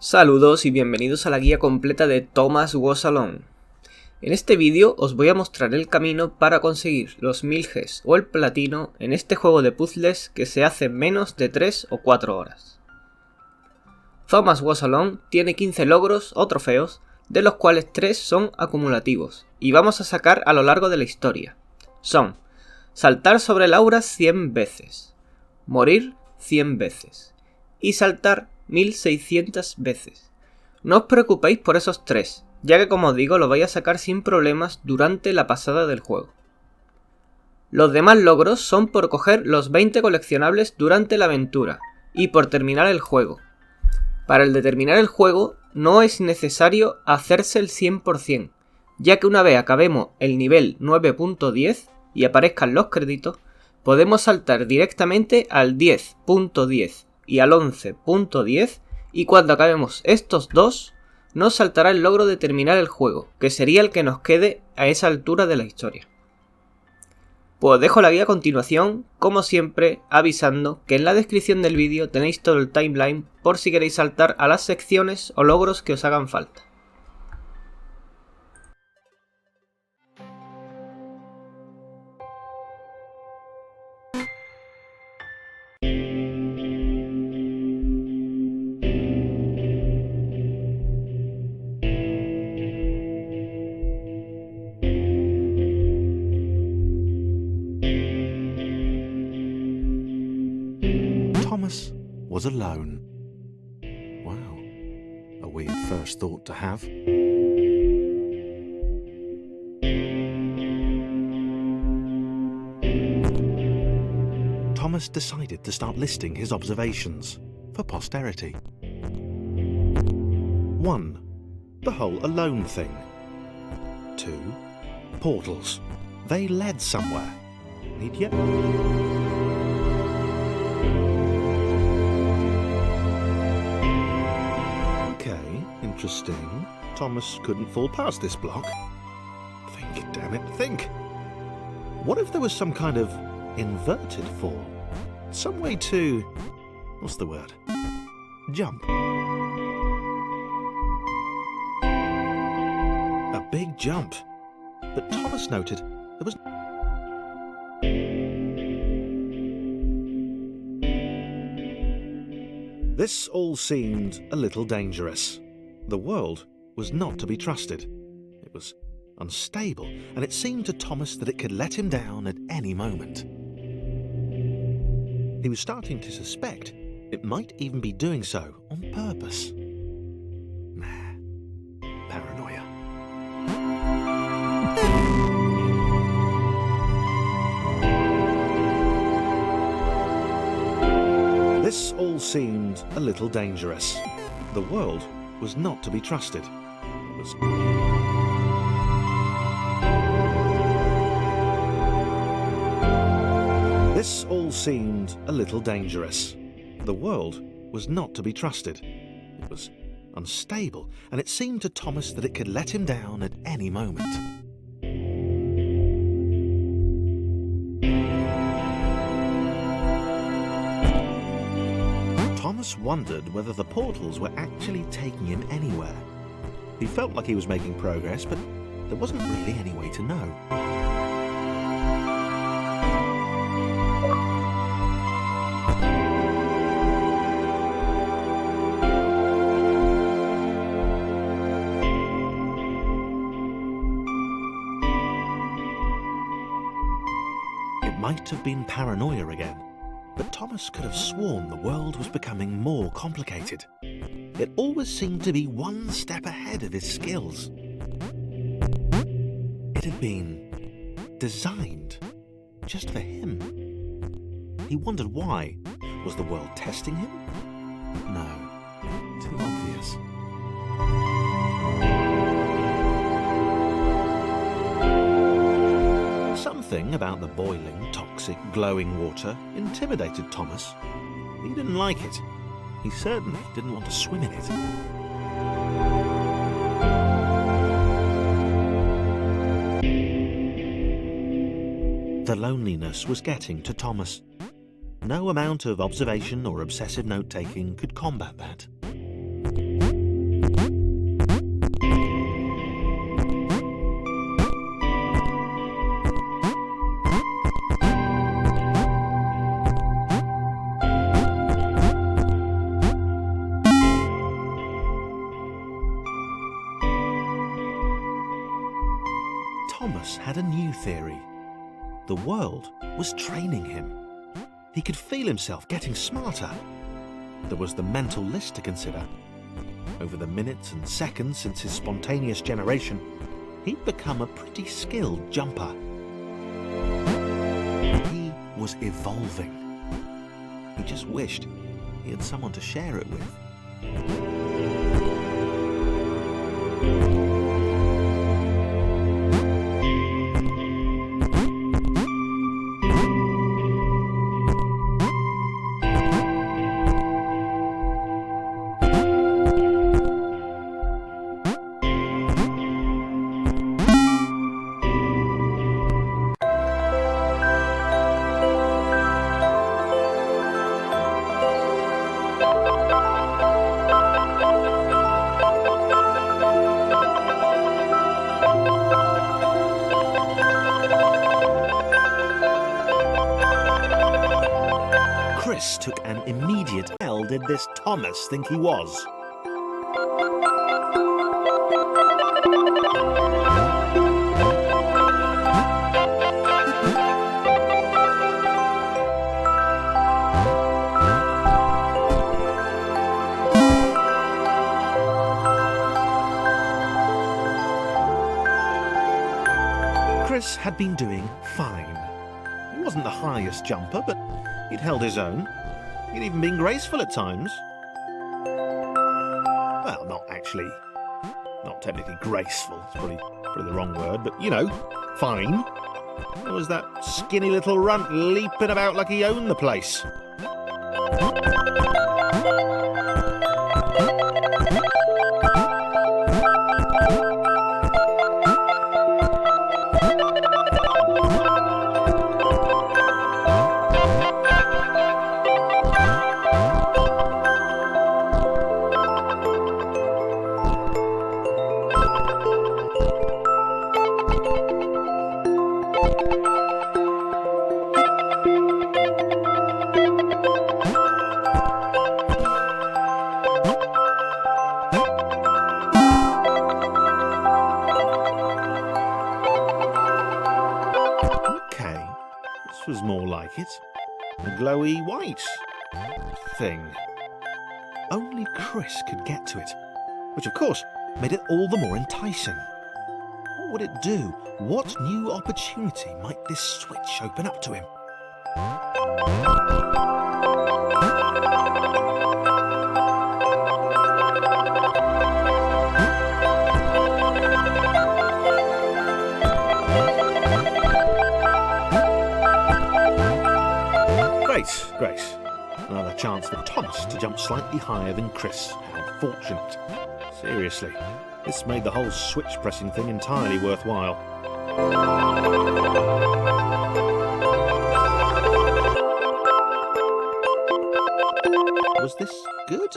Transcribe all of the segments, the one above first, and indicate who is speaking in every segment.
Speaker 1: Saludos y bienvenidos a la guía completa de Thomas Was Alone. En este vídeo os voy a mostrar el camino para conseguir los 1000 Gs o el platino en este juego de puzzles que se hace en menos de 3 o 4 horas. Thomas Was Alone tiene 15 logros o trofeos, de los cuales 3 son acumulativos y vamos a sacar a lo largo de la historia. Son: saltar sobre el aura 100 veces, morir 100 veces y saltar 1600 veces. No os preocupéis por esos 3, ya que como os digo lo vais a sacar sin problemas durante la pasada del juego. Los demás logros son por coger los 20 coleccionables durante la aventura y por terminar el juego. Para el de terminar el juego no es necesario hacerse el 100%, ya que una vez acabemos el nivel 9.10 y aparezcan los créditos, podemos saltar directamente al 10.10 y al 11.10, y cuando acabemos estos dos, nos saltará el logro de terminar el juego, que sería el que nos quede a esa altura de la historia. Pues dejo la guía a continuación, como siempre, avisando que en la descripción del vídeo tenéis todo el timeline por si queréis saltar a las secciones o logros que os hagan falta.
Speaker 2: Thomas was alone. Wow, a weird first thought to have. Thomas decided to start listing his observations for posterity. 1. The whole alone thing. 2. Portals. They led somewhere. Need you? Interesting. Thomas couldn't fall past this block. Think, damn it, think. What if there was some kind of inverted fall? Some way to... what's the word? Jump. A big jump. But Thomas noted there was... This all seemed a little dangerous. The world was not to be trusted. It was unstable, and it seemed to Thomas that it could let him down at any moment. He was starting to suspect it might even be doing so on purpose. Nah, paranoia. This all seemed a little dangerous. The world was not to be trusted. It was... This all seemed a little dangerous. The world was not to be trusted. It was unstable, and it seemed to Thomas that it could let him down at any moment. Thomas wondered whether the portals were actually taking him anywhere. He felt like he was making progress, but there wasn't really any way to know. It might have been paranoia again. But Thomas could have sworn the world was becoming more complicated. It always seemed to be one step ahead of his skills. It had been designed just for him. He wondered why. Was the world testing him? No, too obvious. Something about the boiling, toxic, glowing water intimidated Thomas. He didn't like it. He certainly didn't want to swim in it. The loneliness was getting to Thomas. No amount of observation or obsessive note-taking could combat that. had a new theory. The world was training him. He could feel himself getting smarter. There was the mental list to consider. Over the minutes and seconds since his spontaneous generation, he'd become a pretty skilled jumper. He was evolving. He just wished he had someone to share it with. Chris took an immediate L. Did this Thomas think he was? Chris had been doing fine. He wasn't the highest jumper, but he'd held his own. He'd even been graceful at times. Well, not technically graceful, it's probably the wrong word, but you know, fine. There was that skinny little runt leaping about like he owned the place. Was more like it. A glowy white thing. Only Chris could get to it, which of course made it all the more enticing. What would it do? What new opportunity might this switch open up to him? Great. Another chance for Thomas to jump slightly higher than Chris. How fortunate. Seriously, this made the whole switch pressing thing entirely worthwhile. Was this good?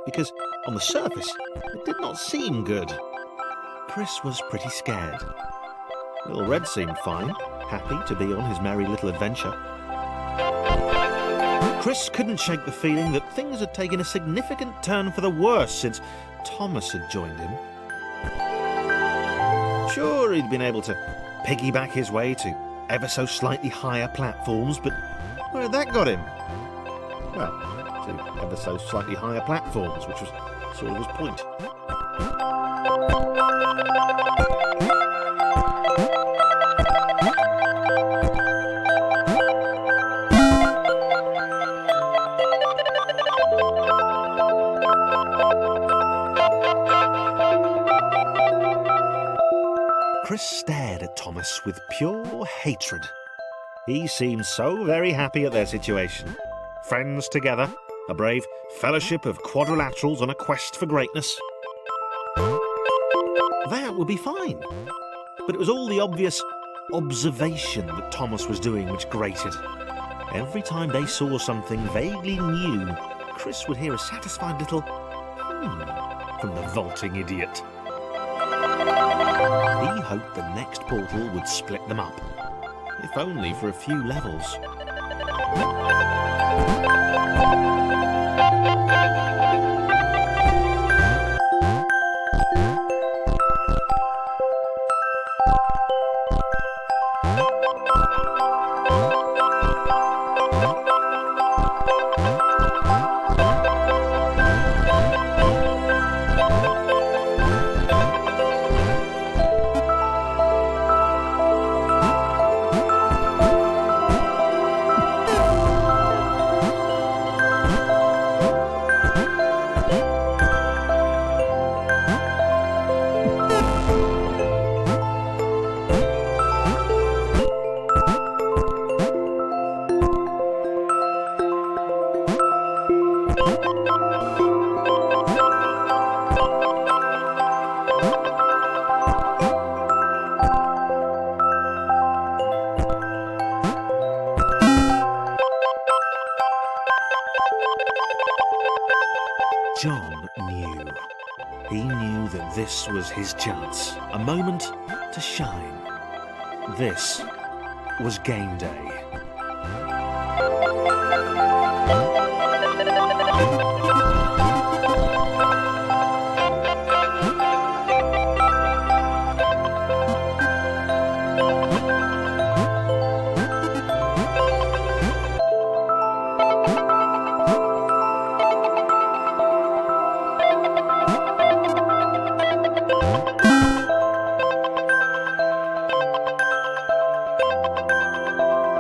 Speaker 2: Because on the surface, it did not seem good. Chris was pretty scared. Little Red seemed fine, happy to be on his merry little adventure. Chris couldn't shake the feeling that things had taken a significant turn for the worse since Thomas had joined him. Sure, he'd been able to piggyback his way to ever so slightly higher platforms, but where had that got him? Well, to ever so slightly higher platforms, which was sort of his point. Chris stared at Thomas with pure hatred. He seemed so very happy at their situation. Friends together, a brave fellowship of quadrilaterals on a quest for greatness. That would be fine. But it was all the obvious observation that Thomas was doing which grated. Every time they saw something vaguely new, Chris would hear a satisfied little from the vaulting idiot. He hoped the next portal would split them up, if only for a few levels. John knew. He knew that this was his chance, a moment to shine. This was game day.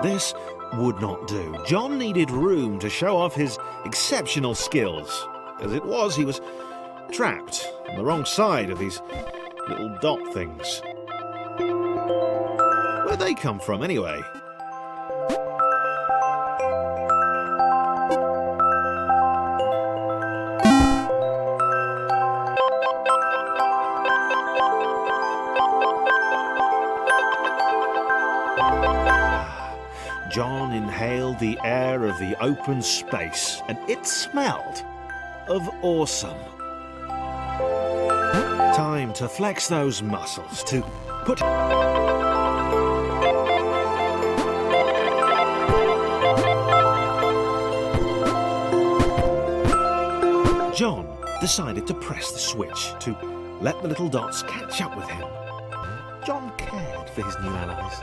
Speaker 2: This would not do. John needed room to show off his exceptional skills. As it was, he was trapped on the wrong side of these little dot things. Where'd they come from, anyway? John inhaled the air of the open space, and it smelled of awesome. Time to flex those muscles, to put... John decided to press the switch, to let the little dots catch up with him. John cared for his new allies.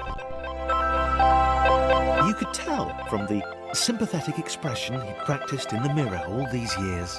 Speaker 2: You could tell from the sympathetic expression he'd practiced in the mirror all these years.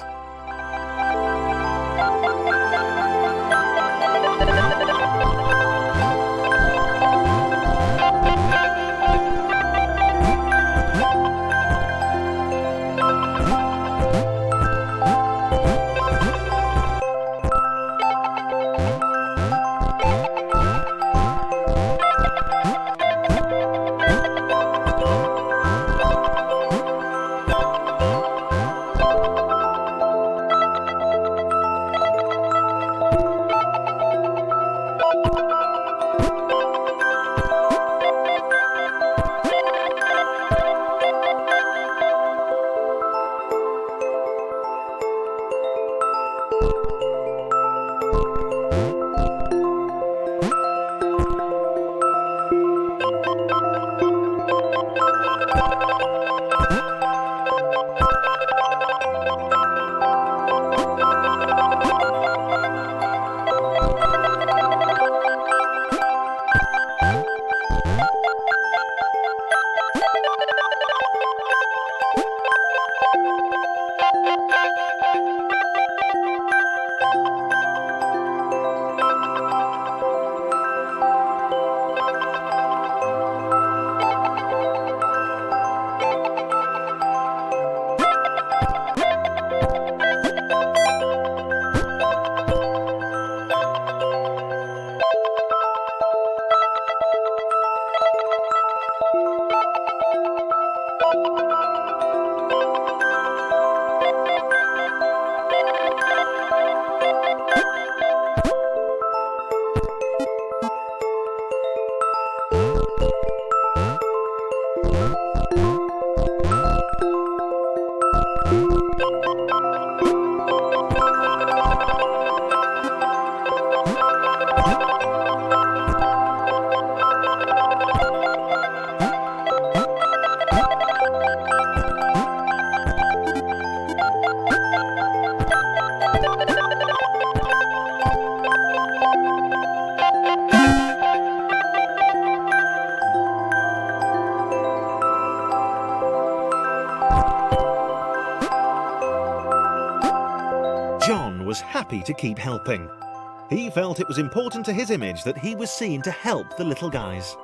Speaker 2: Was happy to keep helping. He felt it was important to his image that he was seen to help the little guys.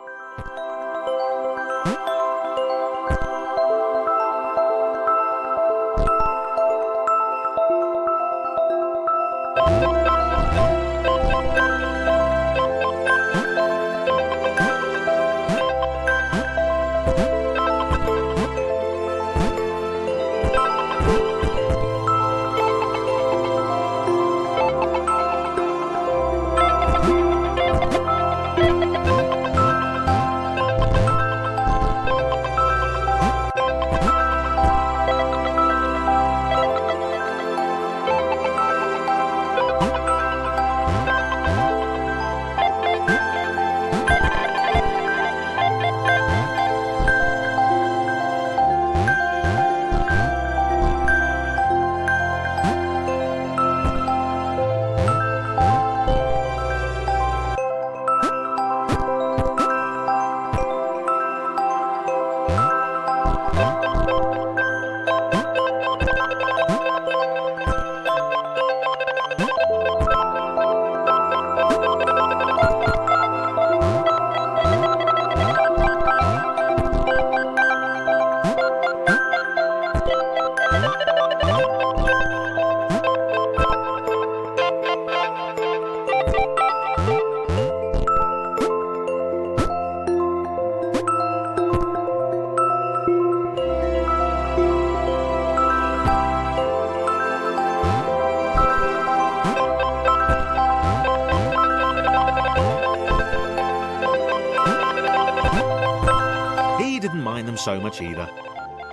Speaker 2: so much either.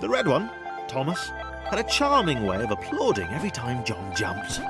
Speaker 2: The red one, Thomas, had a charming way of applauding every time John jumped.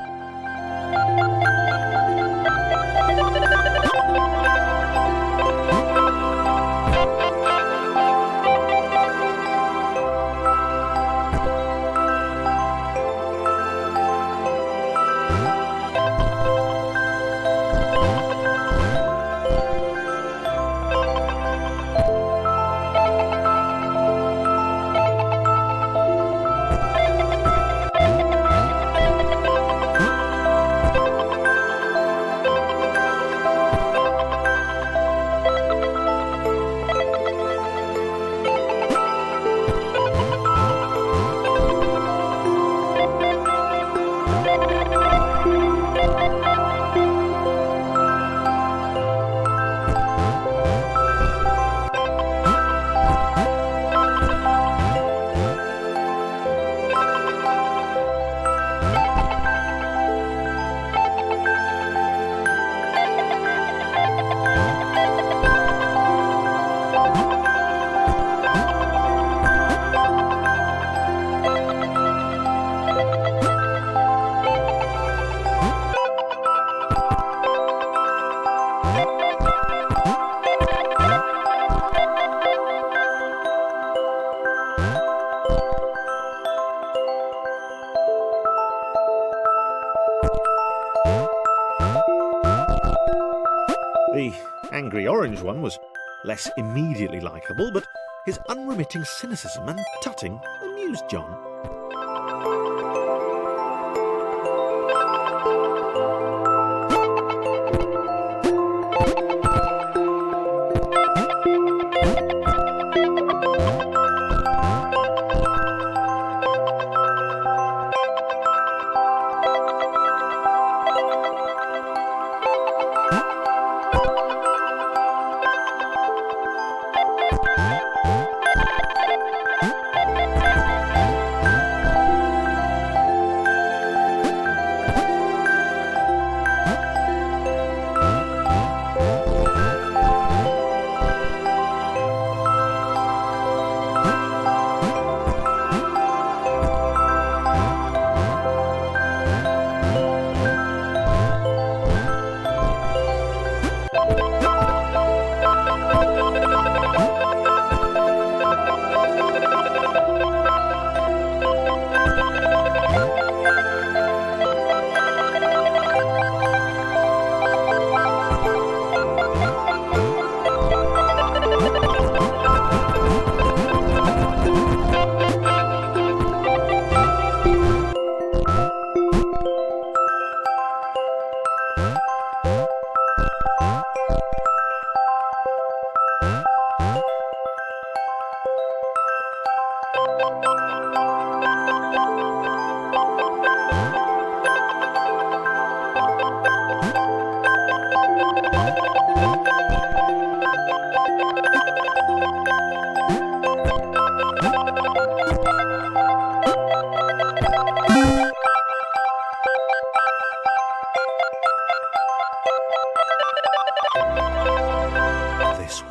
Speaker 2: The angry orange one was less immediately likeable, but his unremitting cynicism and tutting amused John.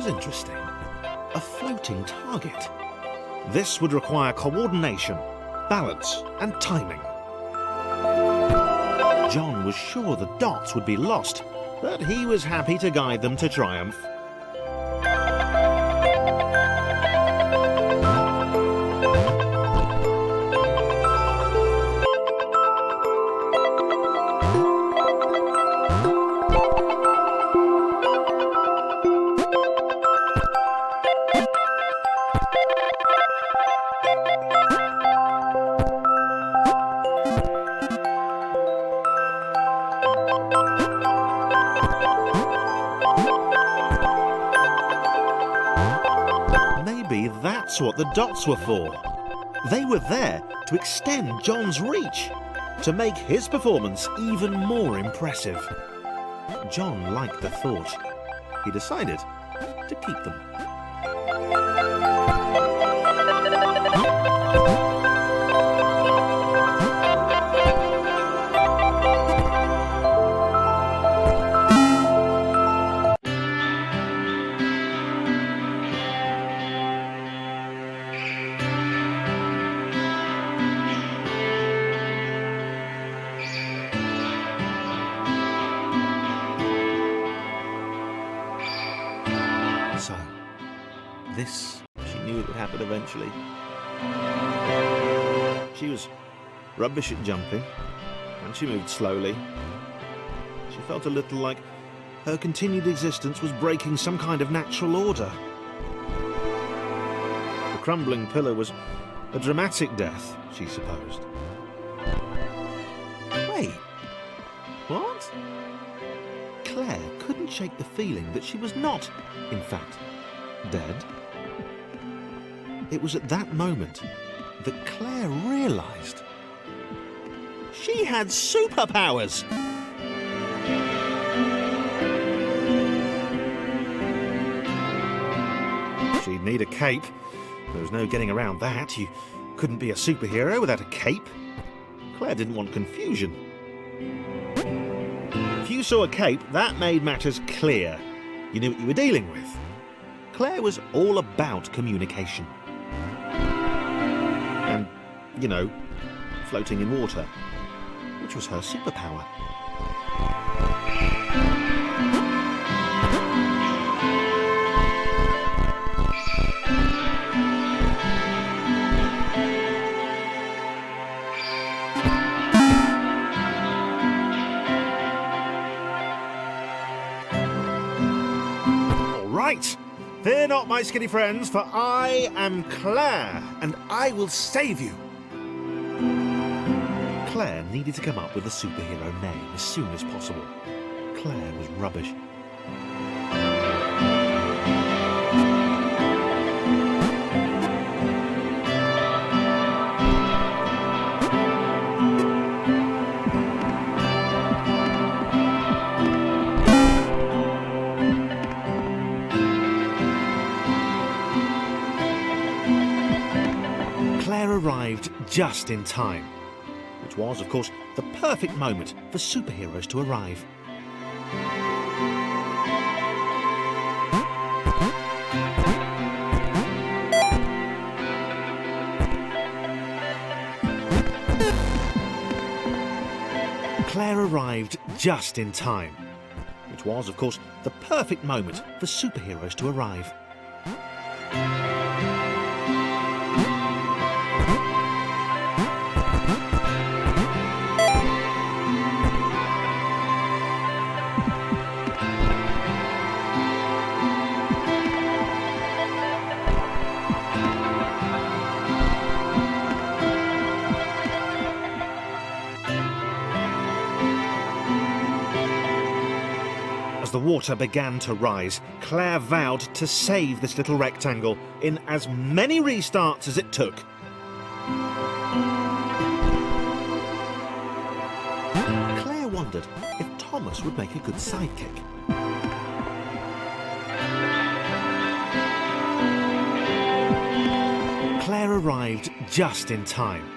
Speaker 2: Interesting. A floating target. This would require coordination, balance, and timing. John was sure the dots would be lost, but he was happy to guide them to triumph. That's what the dots were for. They were there to extend John's reach, to make his performance even more impressive. John liked the thought. He decided to keep them. this. She knew it would happen eventually. She was rubbish at jumping, and she moved slowly. She felt a little like her continued existence was breaking some kind of natural order. The crumbling pillar was a dramatic death, she supposed. Wait, what? Claire couldn't shake the feeling that she was not, in fact, dead. It was at that moment that Claire realised she had superpowers! She'd need a cape. There was no getting around that. You couldn't be a superhero without a cape. Claire didn't want confusion. If you saw a cape, that made matters clear. You knew what you were dealing with. Claire was all about communication. And, you know, floating in water, which was her superpower. Right! Fear not, my skinny friends, for I am Claire, and I will save you! Claire needed to come up with a superhero name as soon as possible. Claire was rubbish. Claire arrived just in time, which was, of course, the perfect moment for superheroes to arrive. Claire arrived just in time, which was, of course, the perfect moment for superheroes to arrive. As the water began to rise, Claire vowed to save this little rectangle in as many restarts as it took. Claire wondered if Thomas would make a good sidekick. Claire arrived just in time,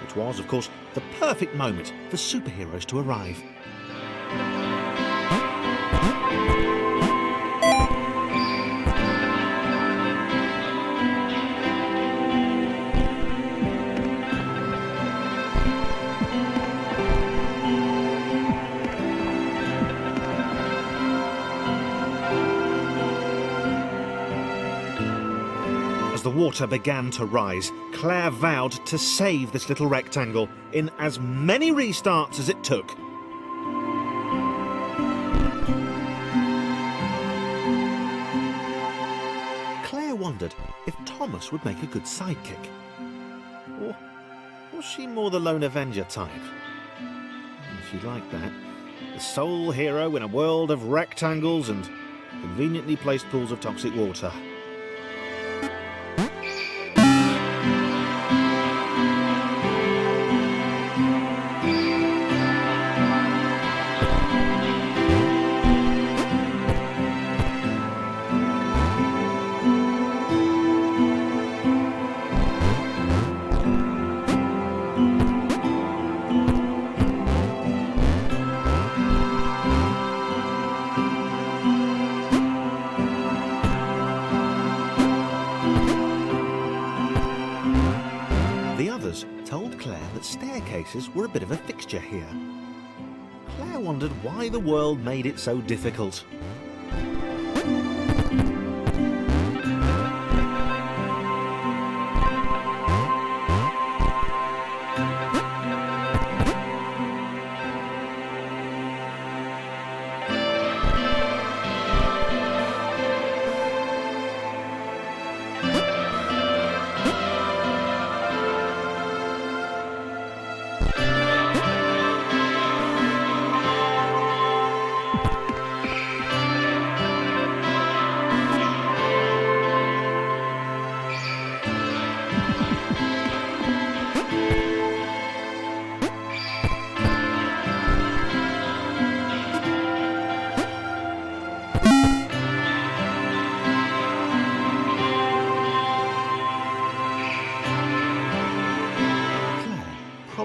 Speaker 2: which was, of course, the perfect moment for superheroes to arrive. As the water began to rise, Claire vowed to save this little rectangle in as many restarts as it took. Claire wondered if Thomas would make a good sidekick. Or was she more the lone Avenger type? She liked that. The sole hero in a world of rectangles and conveniently placed pools of toxic water. Told Claire that staircases were a bit of a fixture here. Claire wondered why the world made it so difficult.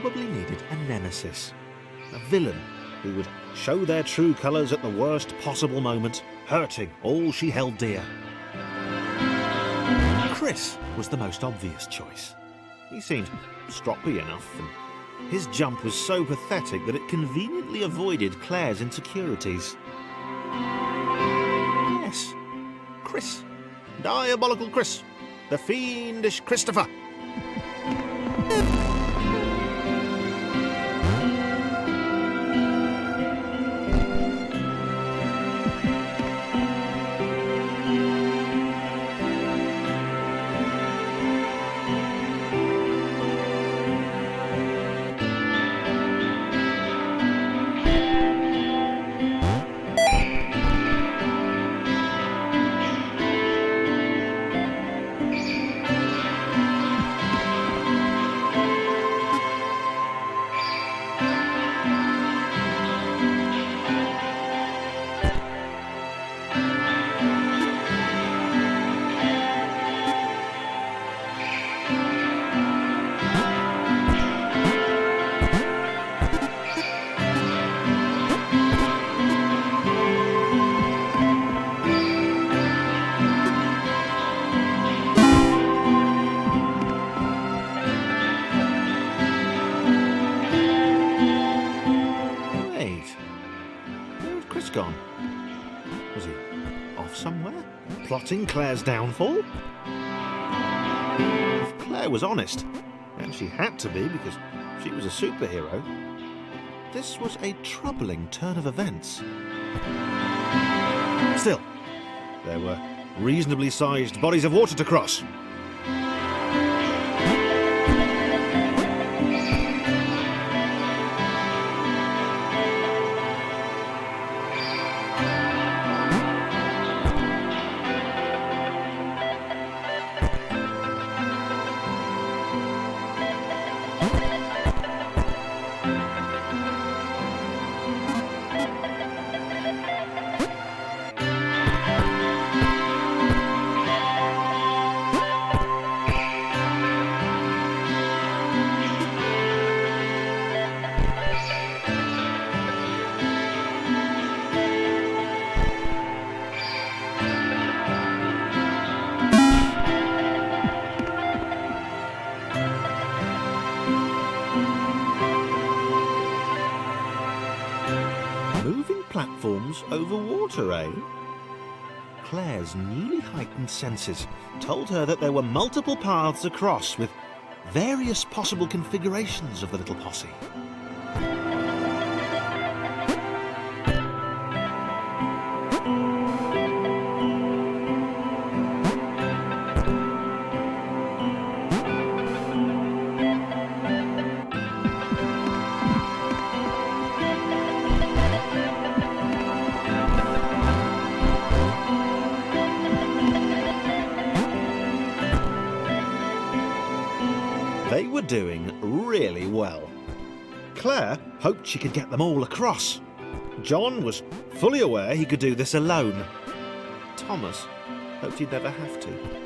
Speaker 2: probably needed a nemesis. A villain who would show their true colours at the worst possible moment, hurting all she held dear. Chris was the most obvious choice. He seemed stroppy enough, and his jump was so pathetic that it conveniently avoided Claire's insecurities. Yes, Chris. Diabolical Chris. The fiendish Christopher. Gone? Was he off somewhere? Plotting Claire's downfall? If Claire was honest, and she had to be because she was a superhero, this was a troubling turn of events. Still, there were reasonably sized bodies of water to cross. Platforms over water, eh? Claire's newly heightened senses told her that there were multiple paths across with various possible configurations of the little posse. They were doing really well. Claire hoped she could get them all across. John was fully aware he could do this alone. Thomas hoped he'd never have to.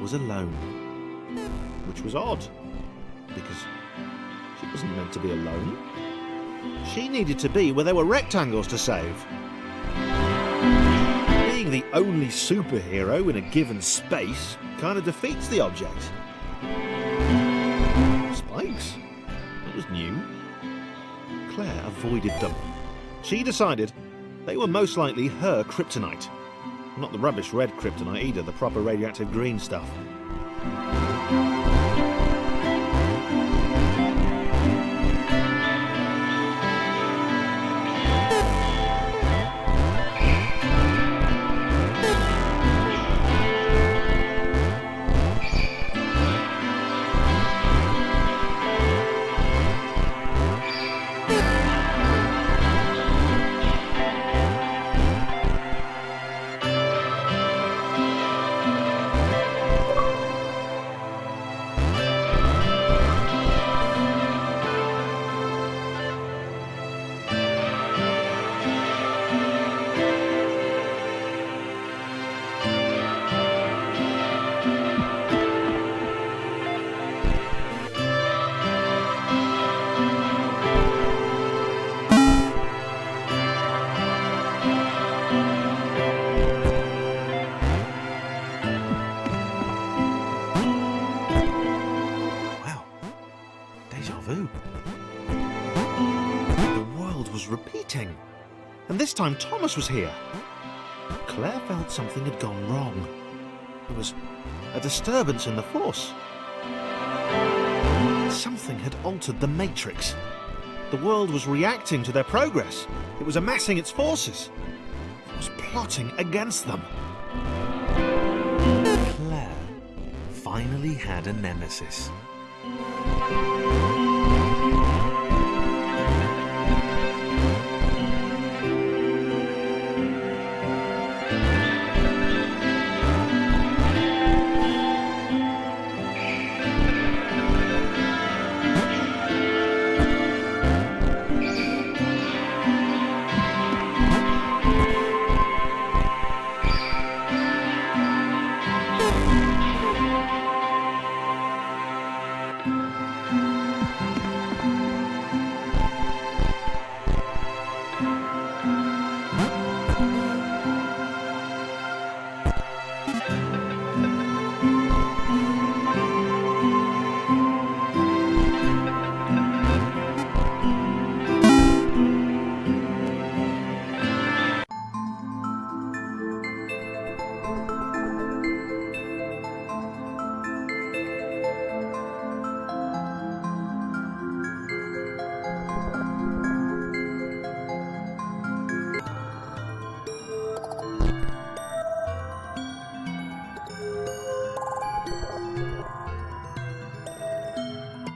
Speaker 2: Was alone, which was odd, because she wasn't meant to be alone. She needed to be where there were rectangles to save. Being the only superhero in a given space kind of defeats the object. Spikes? That was new. Claire avoided them. She decided they were most likely her kryptonite. Not the rubbish red kryptonite either, the proper radioactive green stuff. meeting. And this time Thomas was here. Claire felt something had gone wrong. There was a disturbance in the force. Something had altered the matrix. The world was reacting to their progress. It was amassing its forces. It was plotting against them. Claire finally had a nemesis.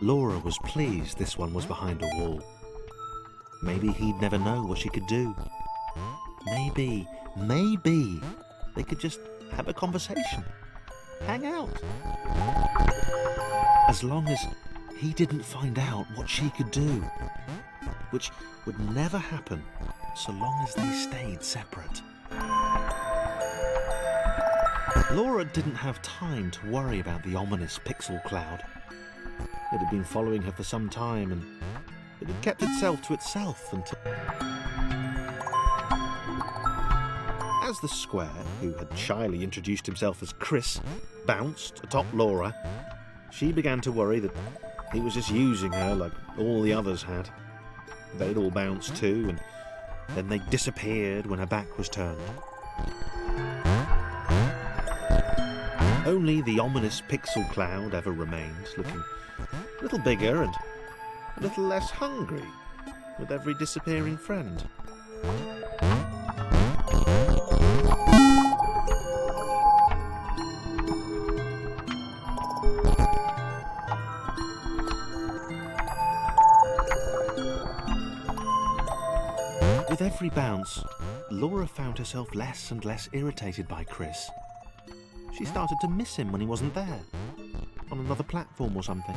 Speaker 2: Laura was pleased this one was behind a wall. Maybe he'd never know what she could do. Maybe they could just have a conversation. Hang out. As long as he didn't find out what she could do. Which would never happen so long as they stayed separate. Laura didn't have time to worry about the ominous pixel cloud. It had been following her for some time, and it had kept itself to itself until... As the square, who had shyly introduced himself as Chris, bounced atop Laura, she began to worry that he was just using her like all the others had. They'd all bounced too, and then they disappeared when her back was turned. Only the ominous pixel cloud ever remained, looking a little bigger and a little less hungry with every disappearing friend. With every bounce, Laura found herself less and less irritated by Chris. She started to miss him when he wasn't there, on another platform or something.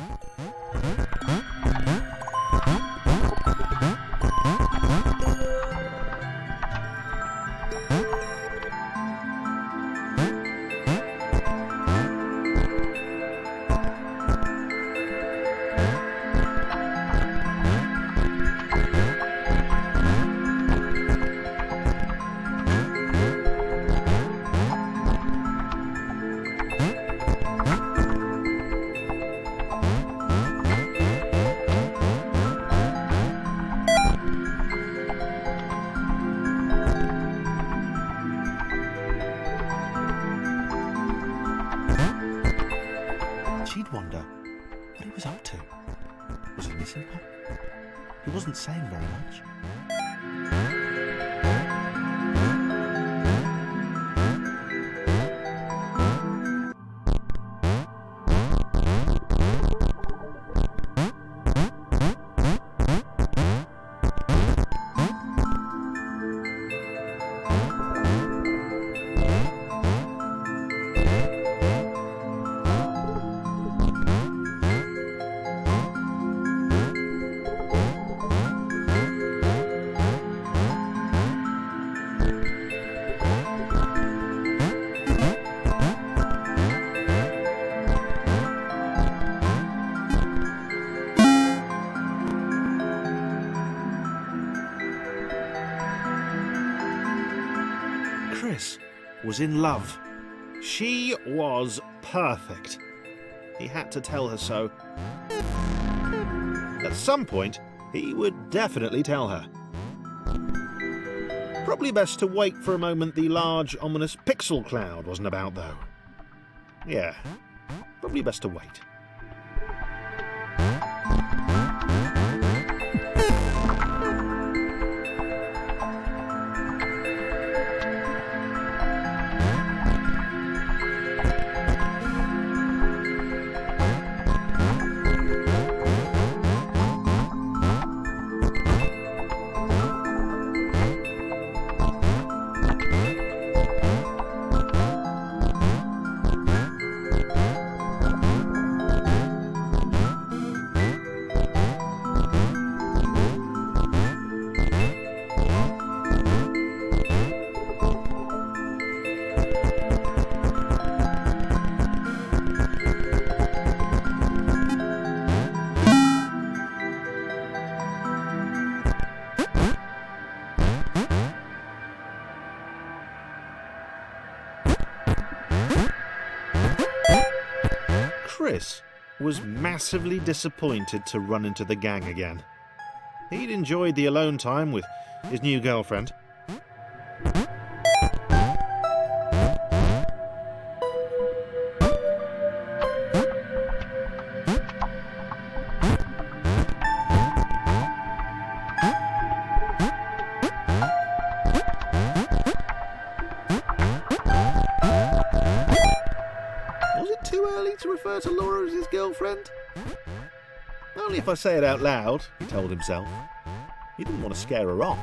Speaker 2: She'd wonder what he was up to. Was he missing her? He wasn't saying very much. Chris was in love. She was perfect. He had to tell her so. At some point, he would definitely tell her. Probably best to wait for a moment the large, ominous pixel cloud wasn't about, though. Yeah, probably best to wait. Chris was massively disappointed to run into the gang again. He'd enjoyed the alone time with his new girlfriend. To refer to Laura as his girlfriend? Only if I say it out loud, he told himself. He didn't want to scare her off.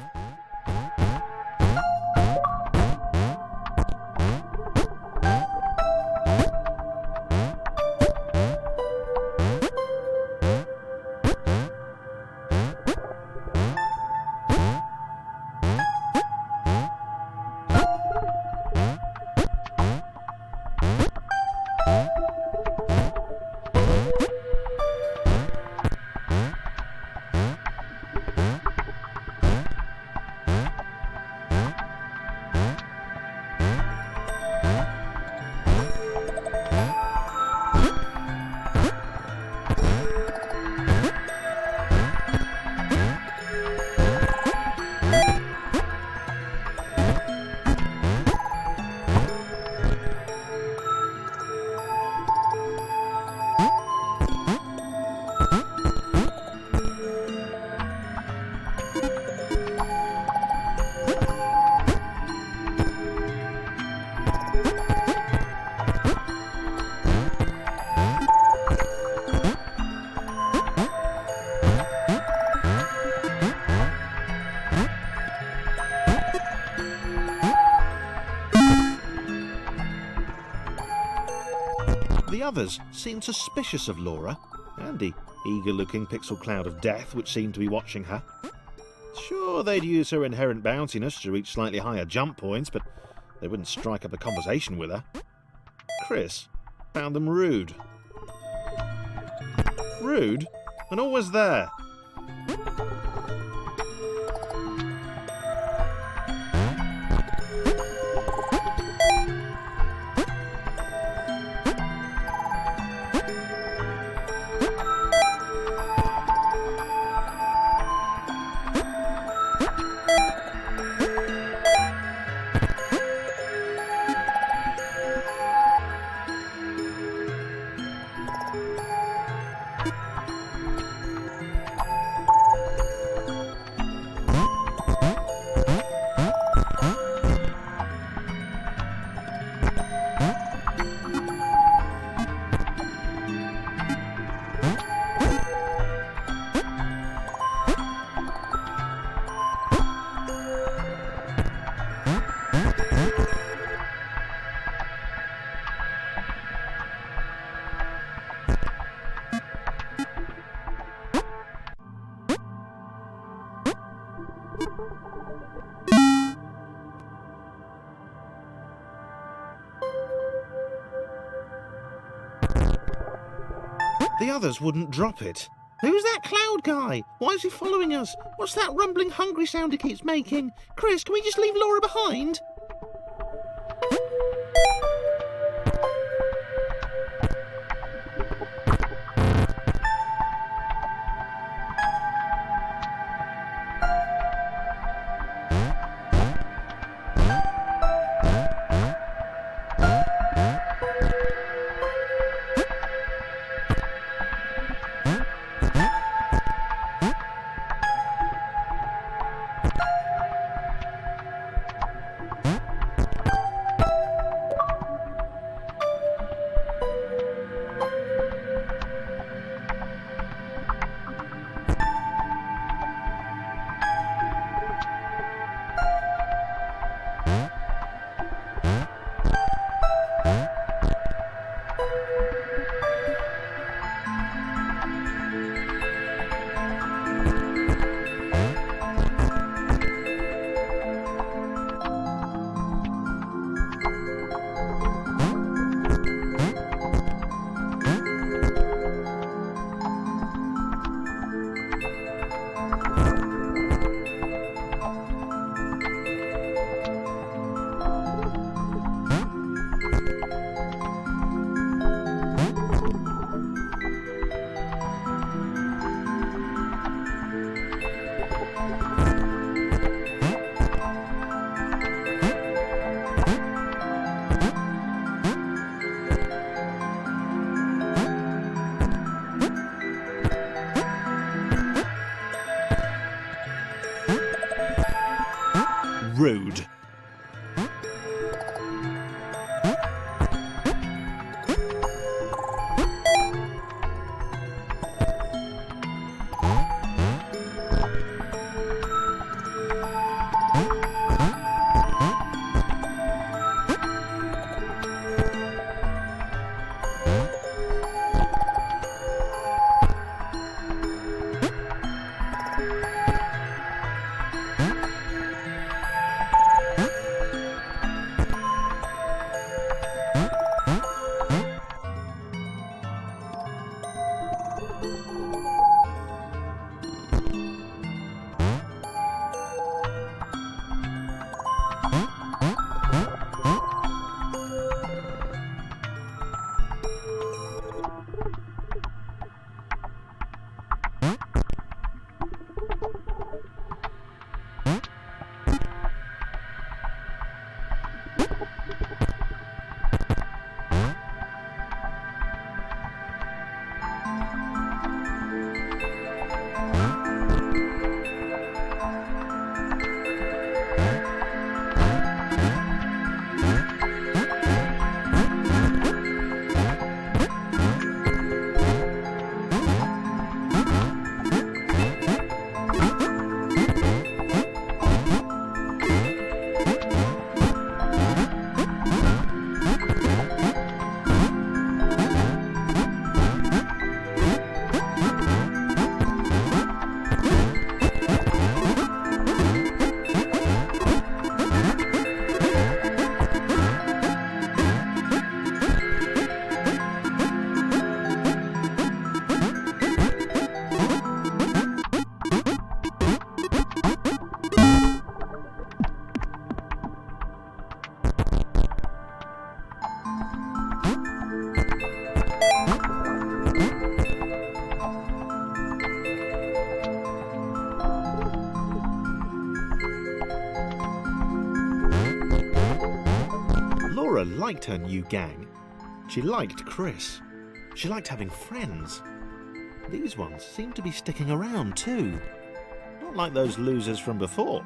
Speaker 2: The others seemed suspicious of Laura, and the eager-looking pixel cloud of death which seemed to be watching her. Sure, they'd use her inherent bounciness to reach slightly higher jump points, but they wouldn't strike up a conversation with her. Chris found them rude. Rude, and always there. The others wouldn't drop it. Who's that cloud guy? Why is he following us? What's that rumbling hungry sound he keeps making? Chris, can we just leave Laura behind? rude. Laura liked her new gang. She liked Chris. She liked having friends. These ones seem to be sticking around too. Not like those losers from before.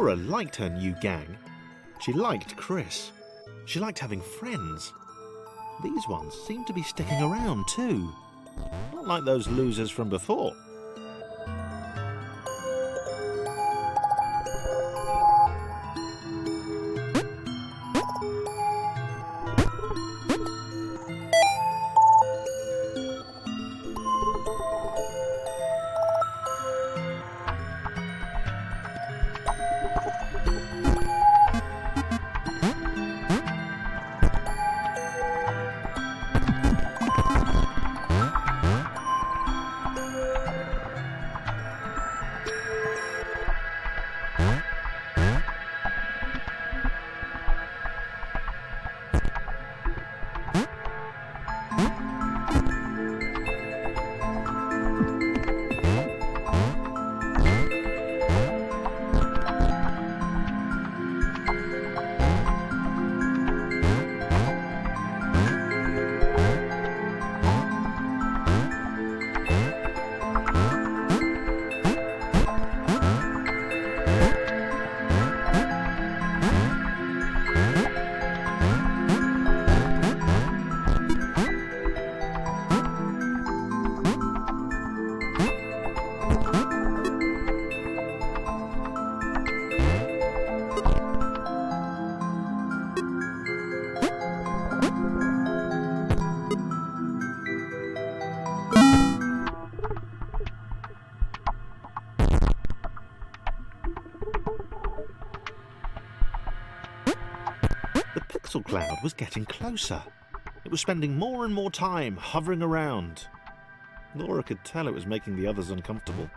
Speaker 2: Laura liked her new gang. She liked Chris. She liked having friends. These ones seem to be sticking around too. Not like those losers from before. castle cloud was getting closer. It was spending more and more time hovering around. Laura could tell it was making the others uncomfortable.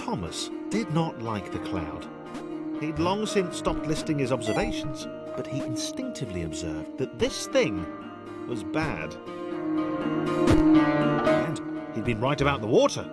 Speaker 2: Thomas did not like the cloud. He'd long since stopped listing his observations, but he instinctively observed that this thing was bad. And he'd been right about the water.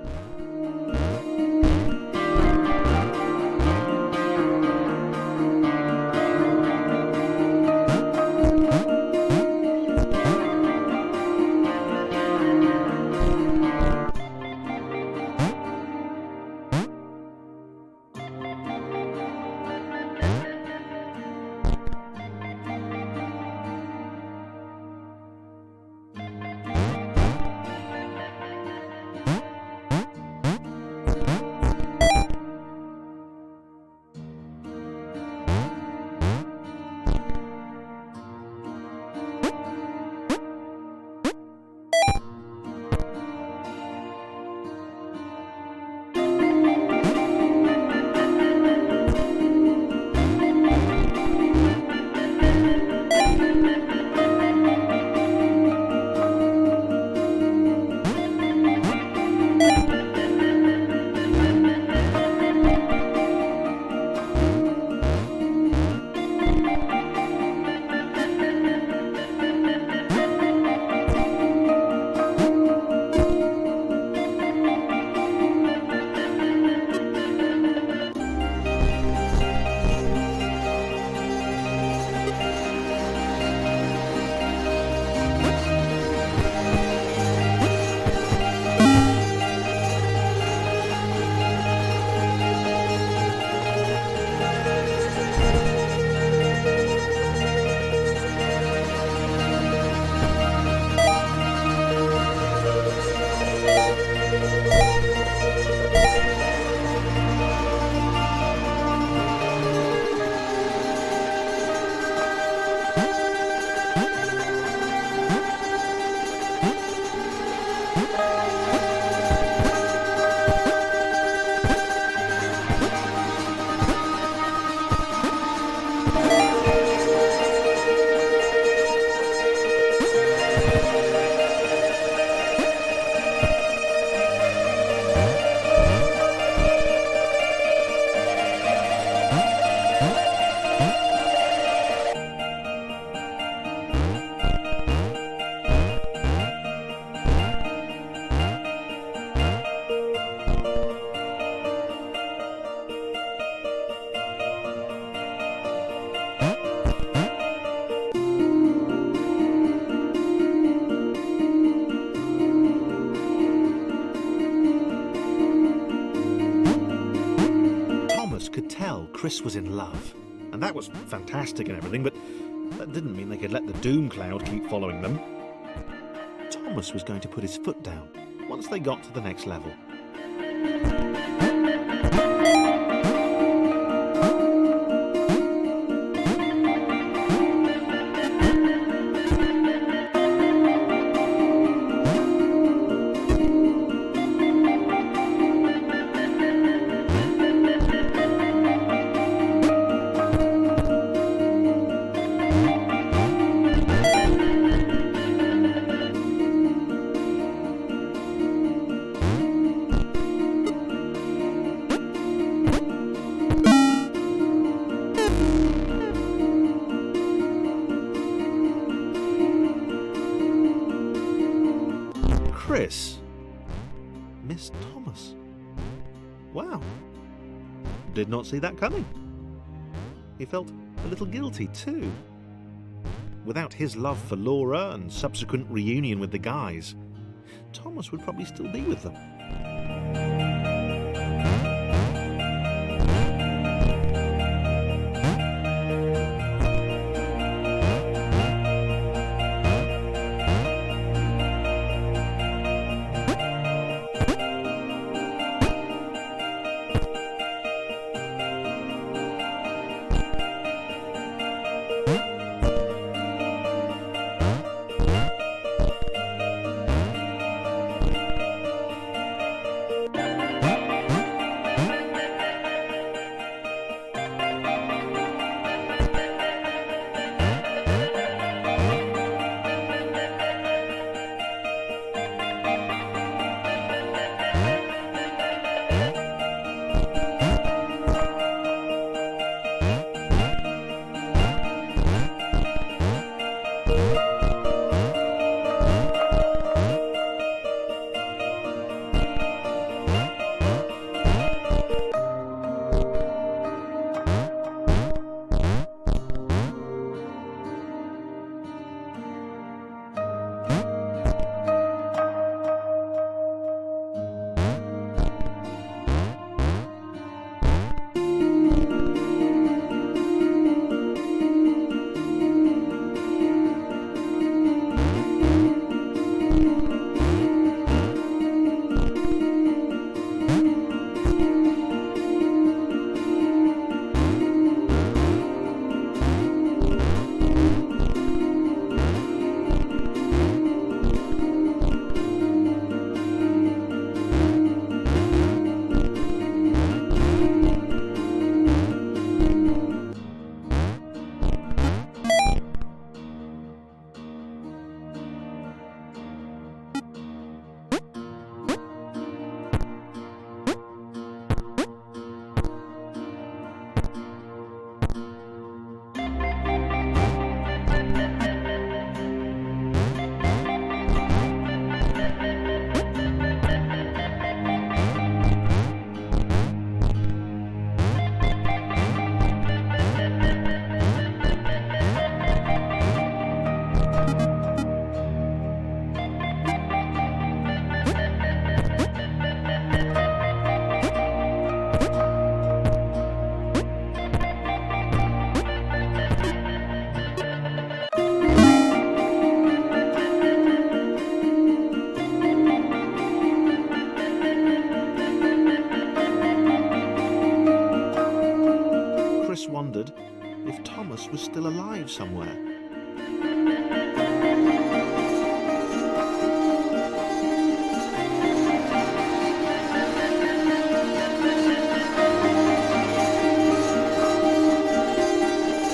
Speaker 2: Chris was in love, and that was fantastic and everything, but that didn't mean they could let the doom cloud keep following them. Thomas was going to put his foot down once they got to the next level. Chris. Miss Thomas. Wow. Did not see that coming. He felt a little guilty too. Without his love for Laura and subsequent reunion with the guys, Thomas would probably still be with them. Wondered if Thomas was still alive somewhere.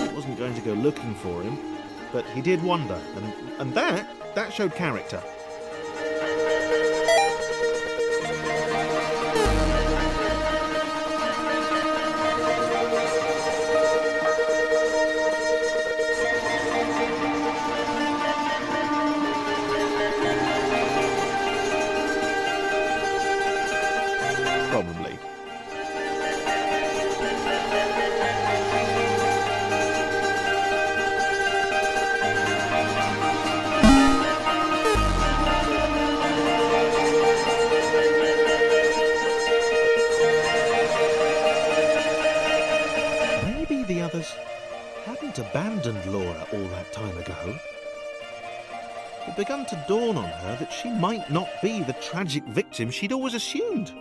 Speaker 2: He wasn't going to go looking for him, but he did wonder, and that showed character. Probably. Maybe the others hadn't abandoned Laura all that time ago. It began to dawn on her that she might not be the tragic victim she'd always assumed.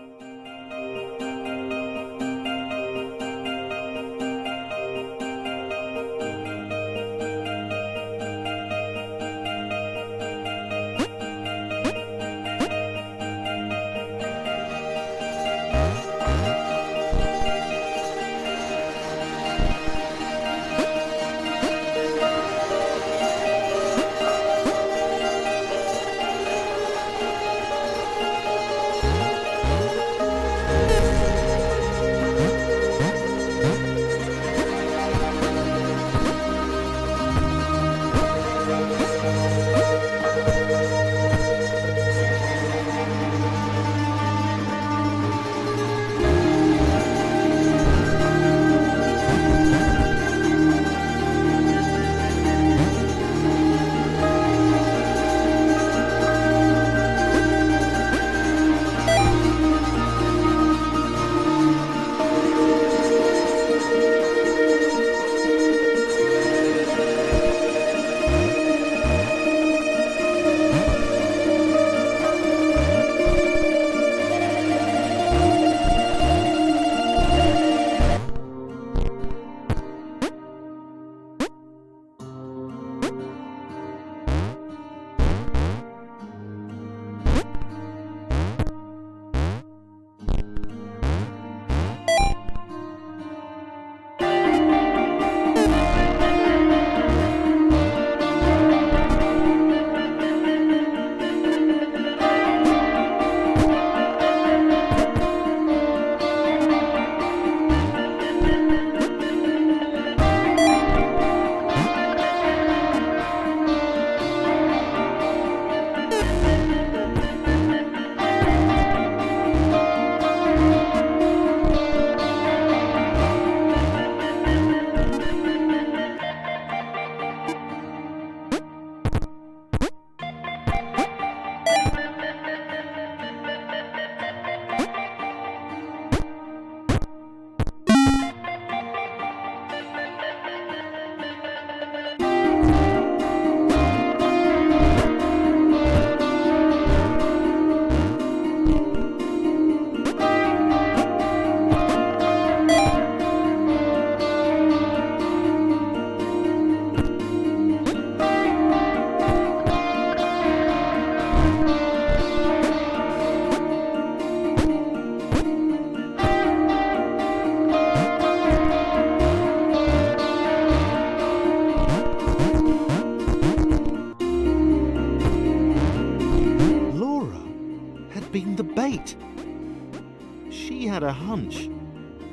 Speaker 2: had a hunch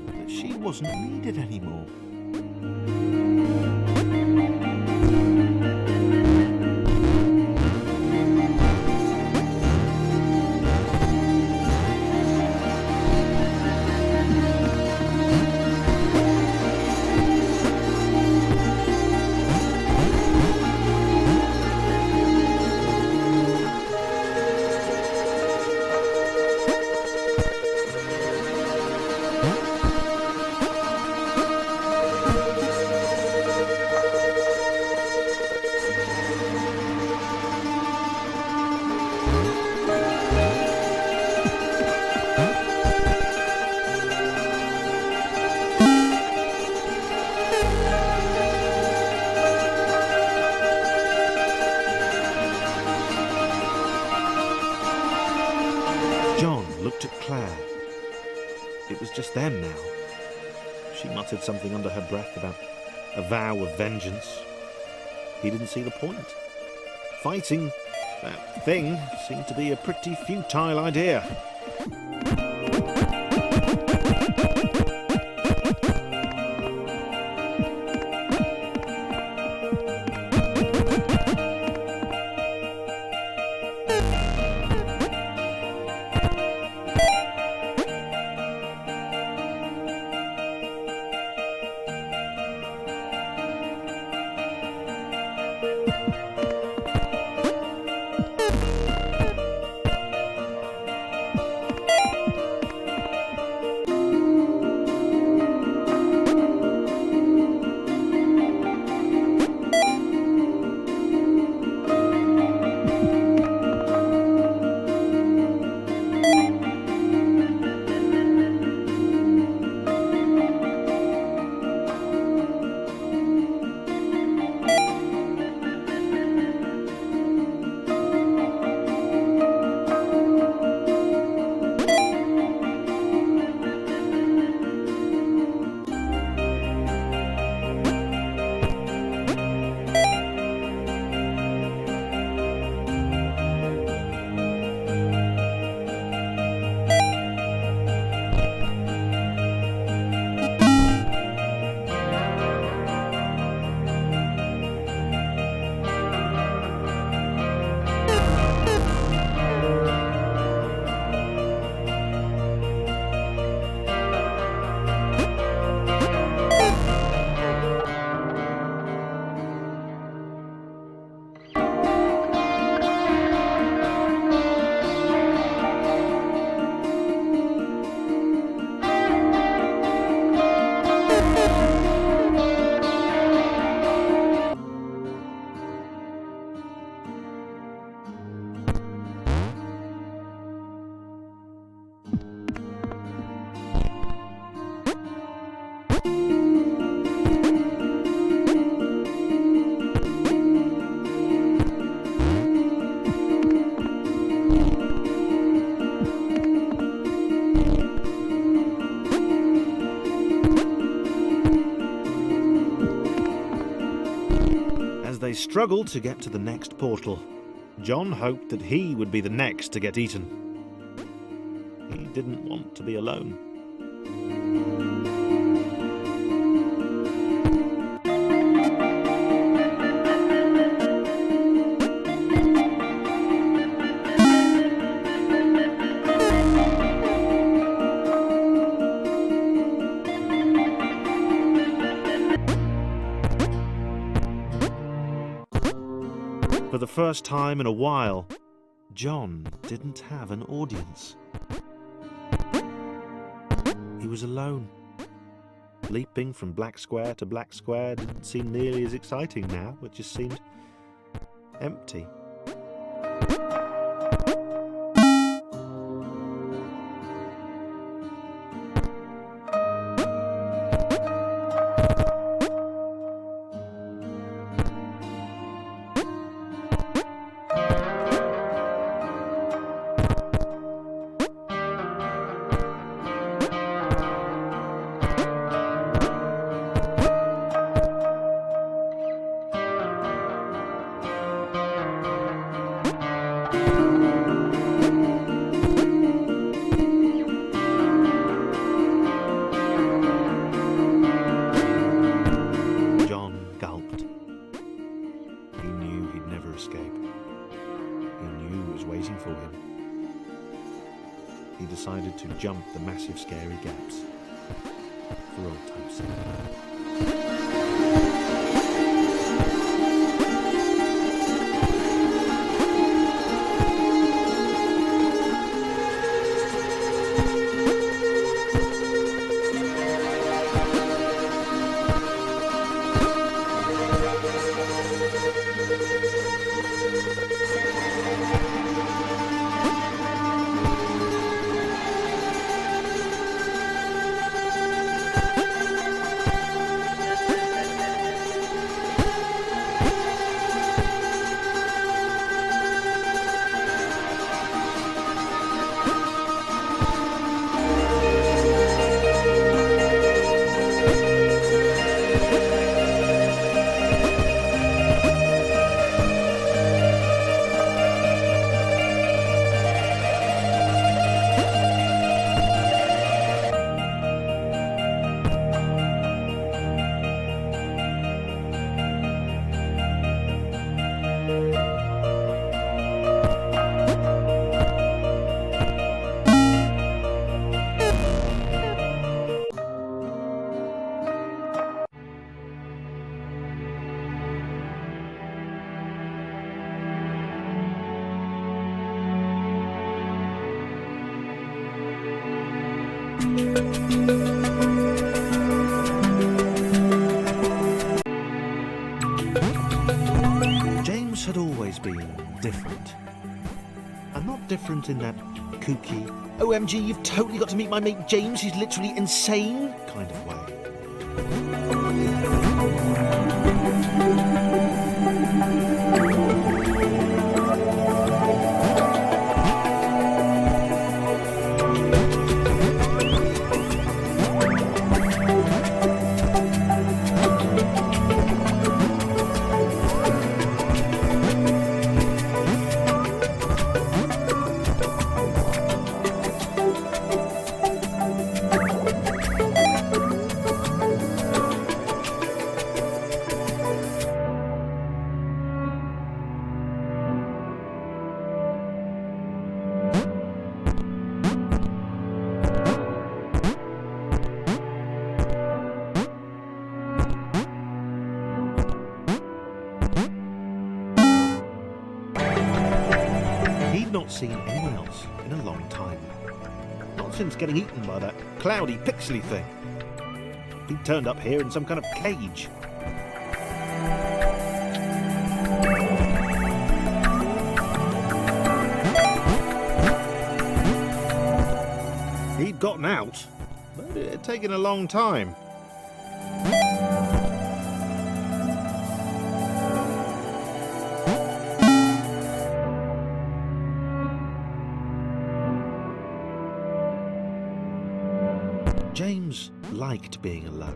Speaker 2: that she wasn't needed anymore. It was just them now. She muttered something under her breath about a vow of vengeance. He didn't see the point. Fighting that thing seemed to be a pretty futile idea. They struggled to get to the next portal. John hoped that he would be the next to get eaten. He didn't want to be alone. For the first time in a while, John didn't have an audience. He was alone. Leaping from black square to black square didn't seem nearly as exciting now. It just seemed empty. decided to jump the massive scary gaps. For old time's sake. James had always been different. And not different in that kooky, OMG, you've totally got to meet my mate James, he's literally insane kind of way. Not seen anyone else in a long time. Not since getting eaten by that cloudy, pixely thing. He turned up here in some kind of cage. He'd gotten out, but it had taken a long time. James liked being alone.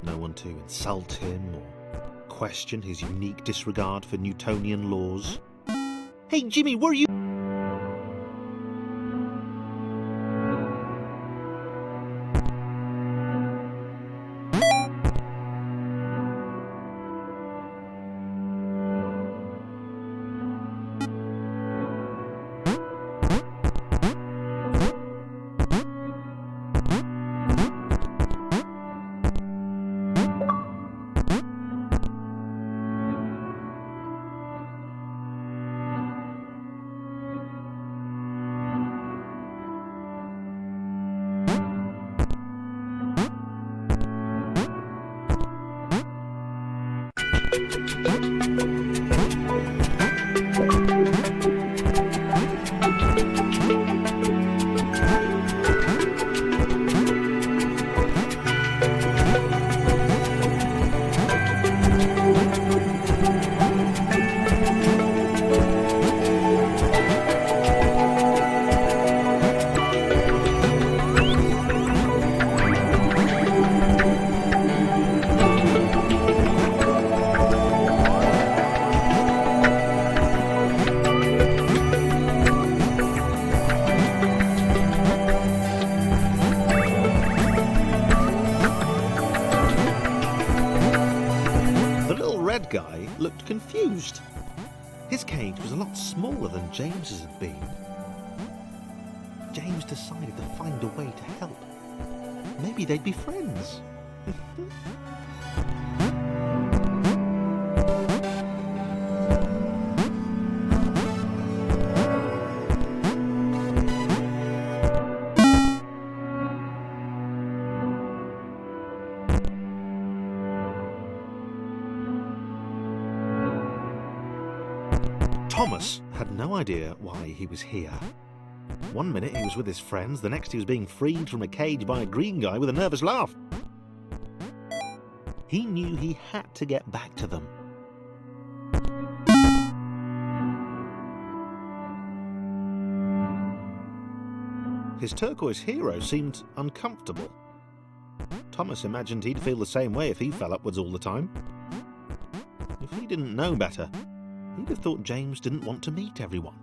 Speaker 2: No one to insult him or question his unique disregard for Newtonian laws. Hey Jimmy, were you... Guy looked confused. His cage was a lot smaller than James's had been. James decided to find a way to help. Maybe they'd be friends. Thomas had no idea why he was here. One minute he was with his friends, the next he was being freed from a cage by a green guy with a nervous laugh. He knew he had to get back to them. His turquoise hero seemed uncomfortable. Thomas imagined he'd feel the same way if he fell upwards all the time. If he didn't know better, he'd have thought James didn't want to meet everyone.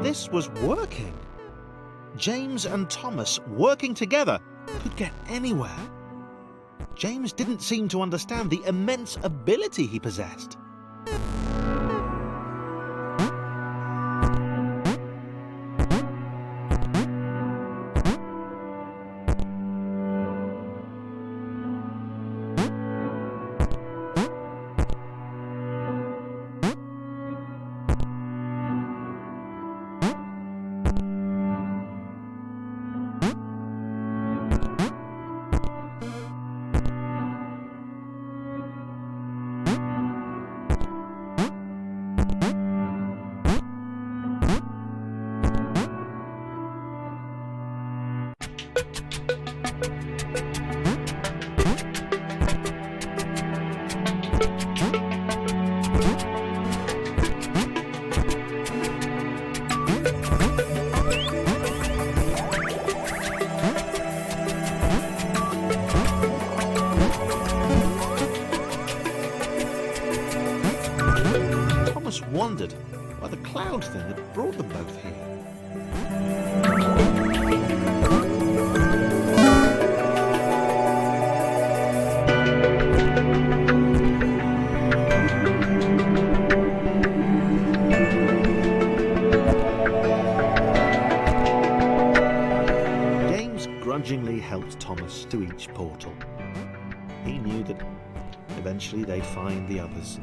Speaker 2: This was working. James and Thomas working together could get anywhere. James didn't seem to understand the immense ability he possessed. Wondered why the cloud thing had brought them both here. James grudgingly helped Thomas to each portal. He knew that eventually they'd find the others.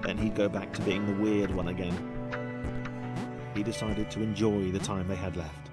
Speaker 2: Then he'd go back to being the weird one again. He decided to enjoy the time they had left.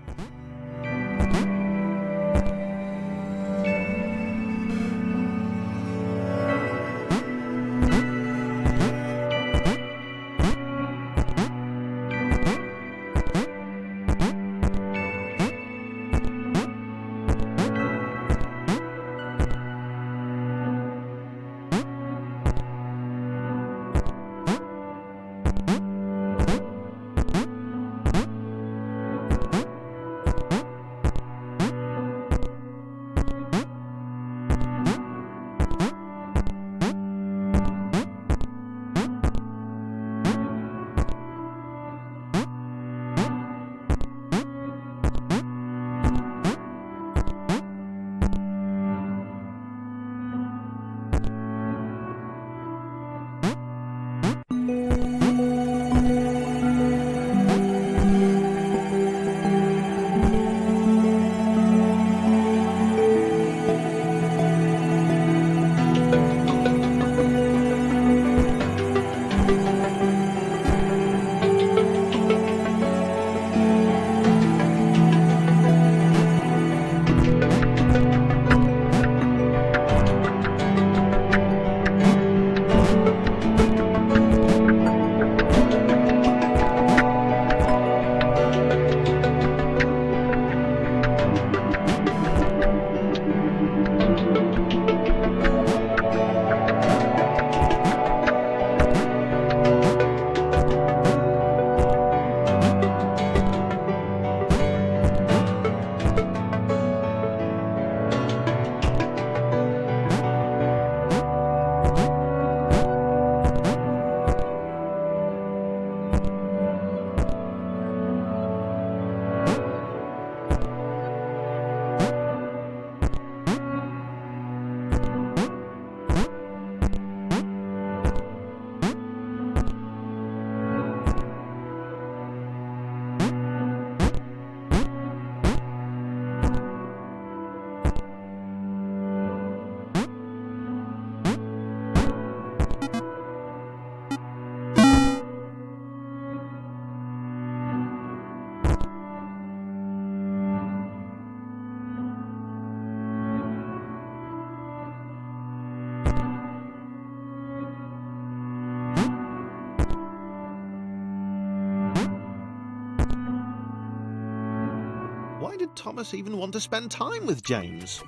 Speaker 2: Why did Thomas even want to spend time with James?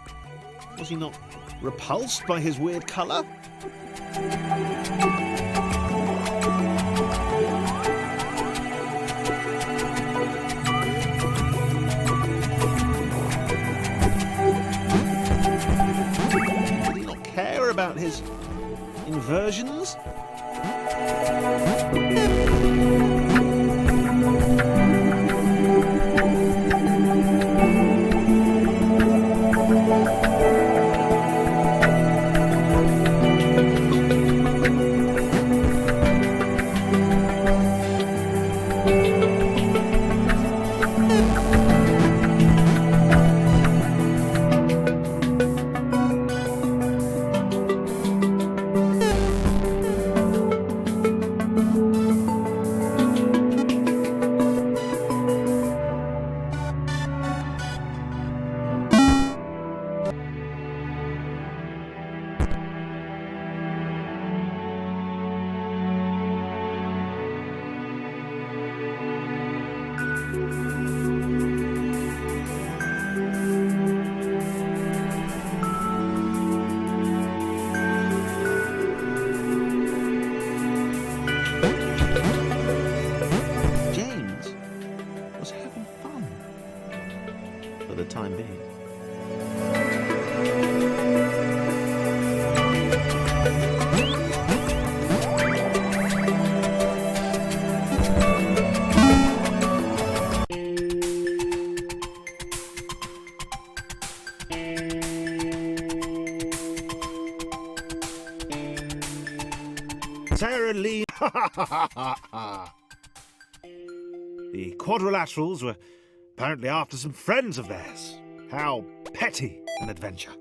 Speaker 2: Was he not repulsed by his weird colour? Did he not care about his inversions? Time being. Sarah Lee. The quadrilaterals were apparently after some friends of theirs. How petty an adventure.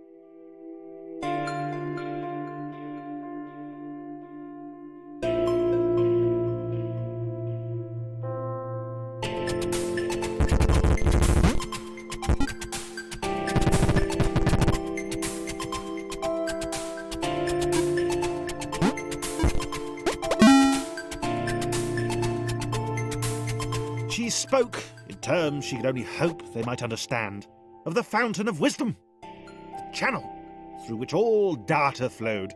Speaker 2: She spoke in terms she could only hope they might understand, of the fountain of wisdom, the channel through which all data flowed.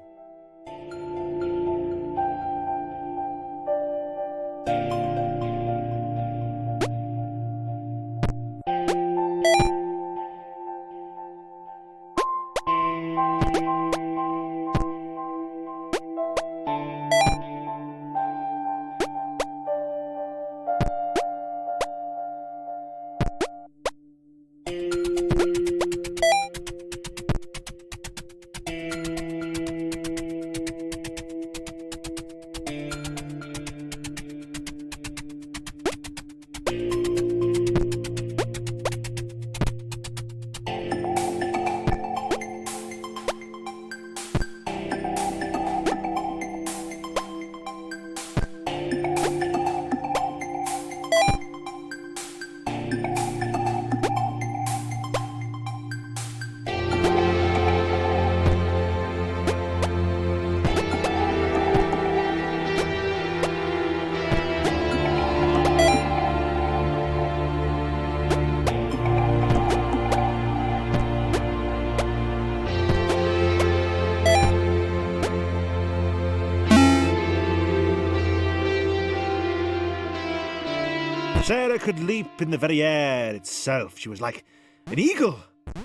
Speaker 2: Sarah could leap in the very air itself. She was like an eagle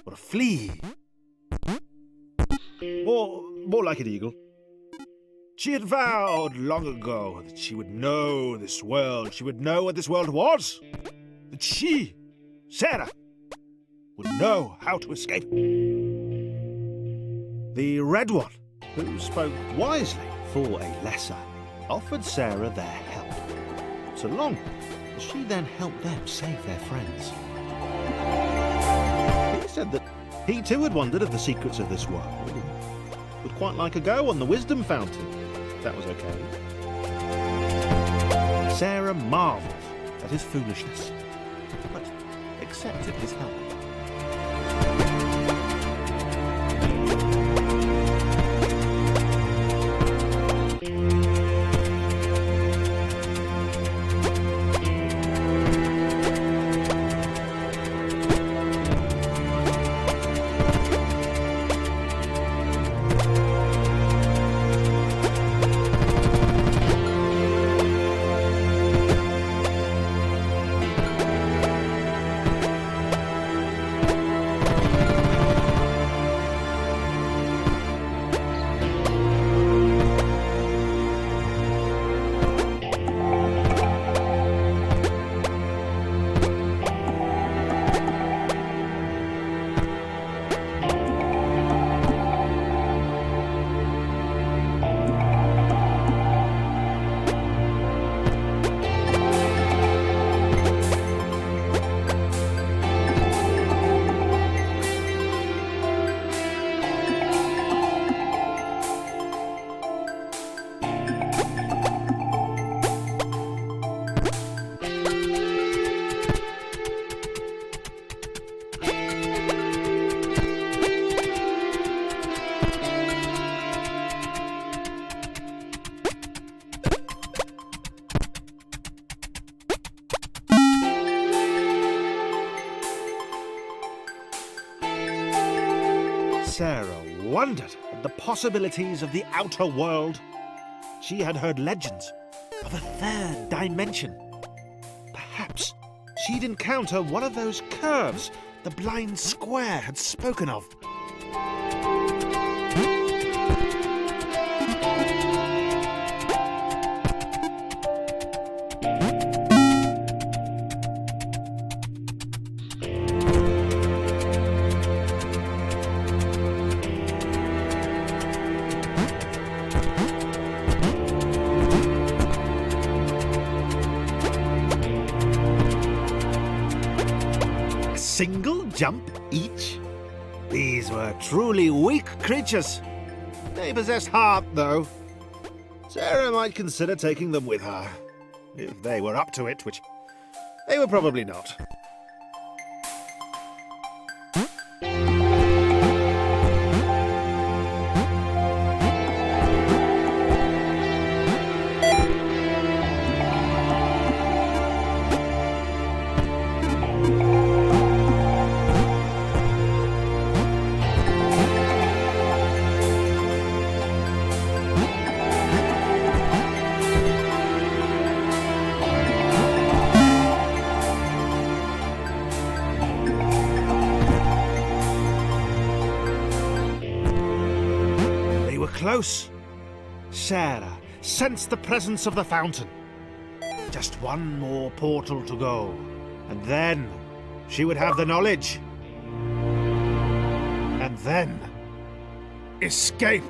Speaker 2: or a flea. Or more like an eagle. She had vowed long ago that she would know this world. She would know what this world was. That she, Sarah, would know how to escape. The Red One, who spoke wisely for a lesser, offered Sarah their help, so long as she then helped them save their friends. He said that he too had wondered of the secrets of this world and would quite like a go on the wisdom fountain, if that was okay. Sarah marvelled at his foolishness, but accepted his help. Sarah wondered at the possibilities of the outer world. She had heard legends of a third dimension. Perhaps she'd encounter one of those curves the blind square had spoken of. Single jump each? These were truly weak creatures. They possessed heart, though. Sarah might consider taking them with her, if they were up to it, which they were probably not. Close. Sarah sensed the presence of the fountain. Just one more portal to go, and then she would have the knowledge. And then escape.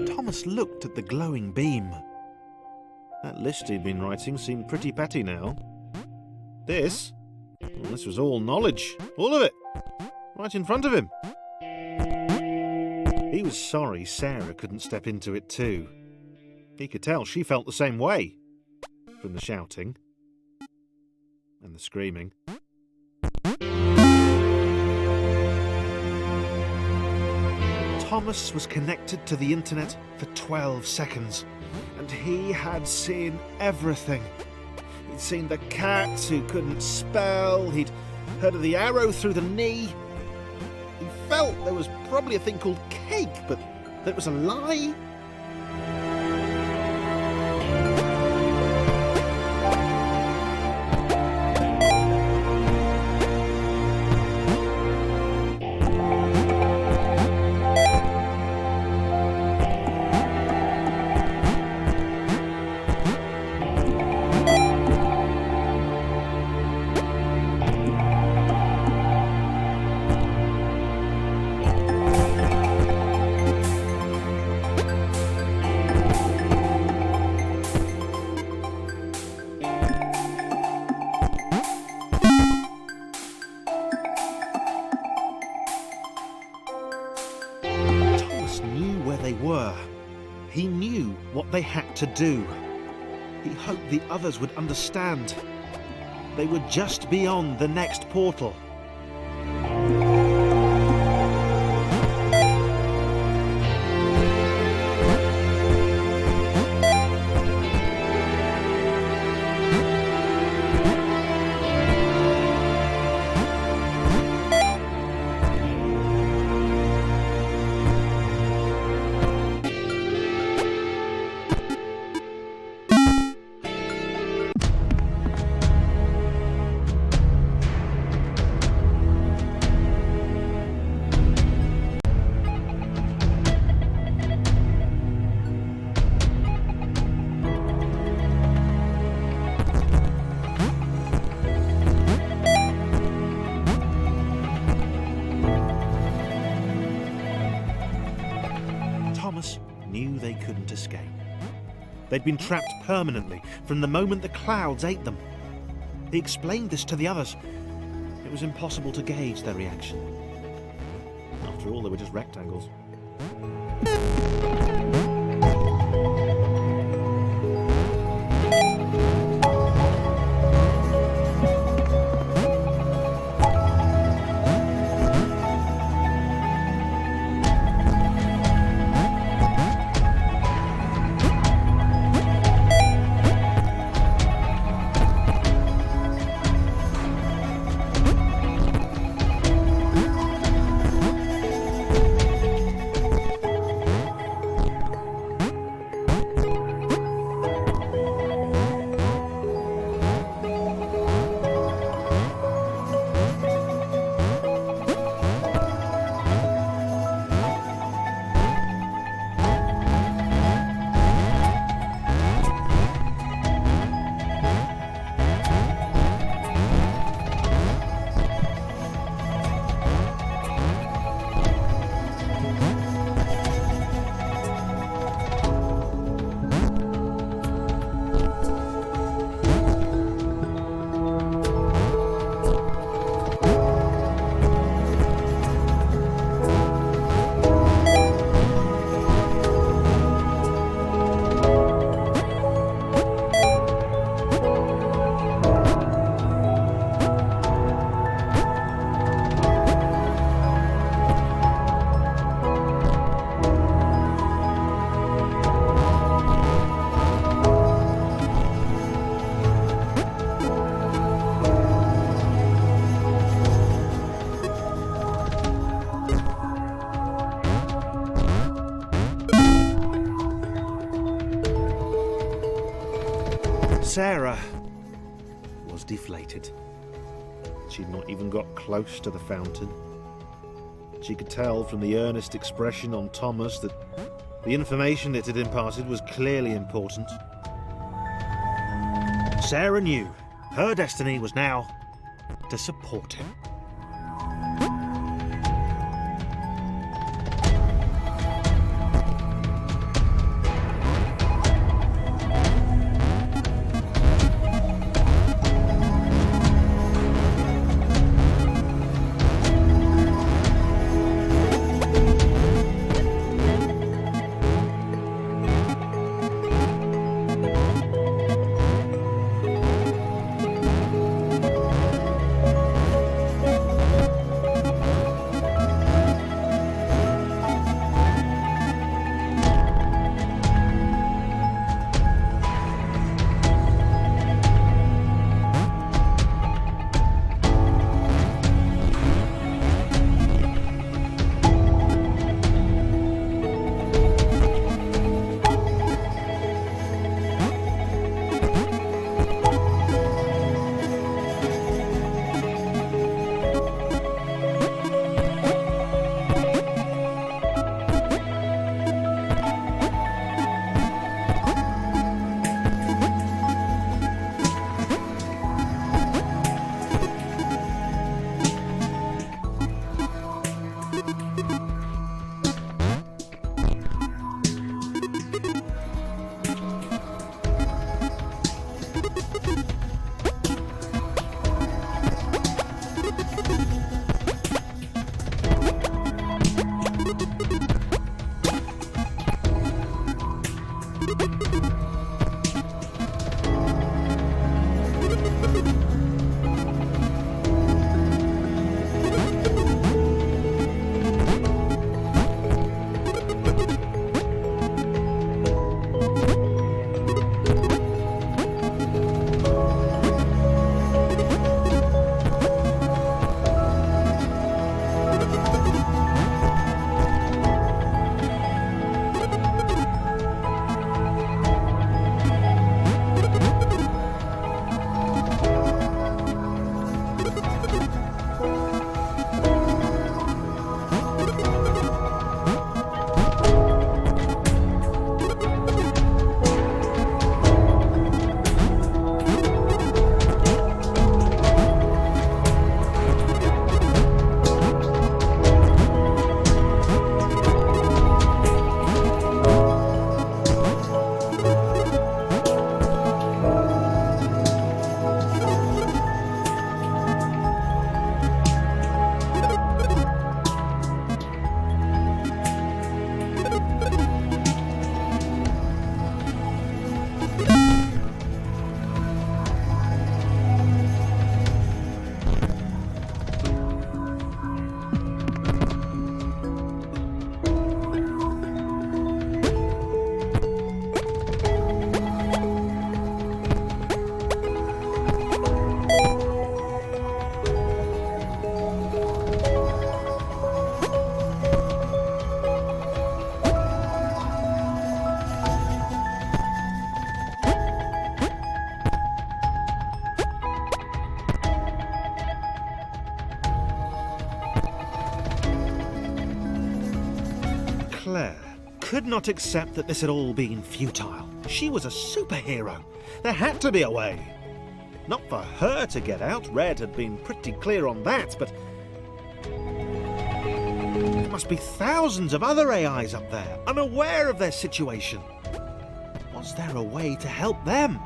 Speaker 2: Thomas looked at the glowing beam. That list he'd been writing seemed pretty petty now. This was all knowledge, all of it, right in front of him. He was sorry Sarah couldn't step into it too. He could tell she felt the same way, from the shouting and the screaming. Thomas was connected to the internet for 12 seconds, and he had seen everything. He'd seen the cat who couldn't spell, he'd heard of the arrow through the knee. He felt there was probably a thing called cake, but that it was a lie. what they had to do. He hoped the others would understand. They were just beyond the next portal. Knew they couldn't escape. They'd been trapped permanently from the moment the clouds ate them. He explained this to the others. It was impossible to gauge their reaction. After all, they were just rectangles. Sarah was deflated. She'd not even got close to the fountain. She could tell from the earnest expression on Thomas that the information it had imparted was clearly important. Sarah knew her destiny was now to support him. Claire could not accept that this had all been futile. She was a superhero. There had to be a way. Not for her to get out, Red had been pretty clear on that, but there must be thousands of other AIs up there, unaware of their situation. Was there a way to help them?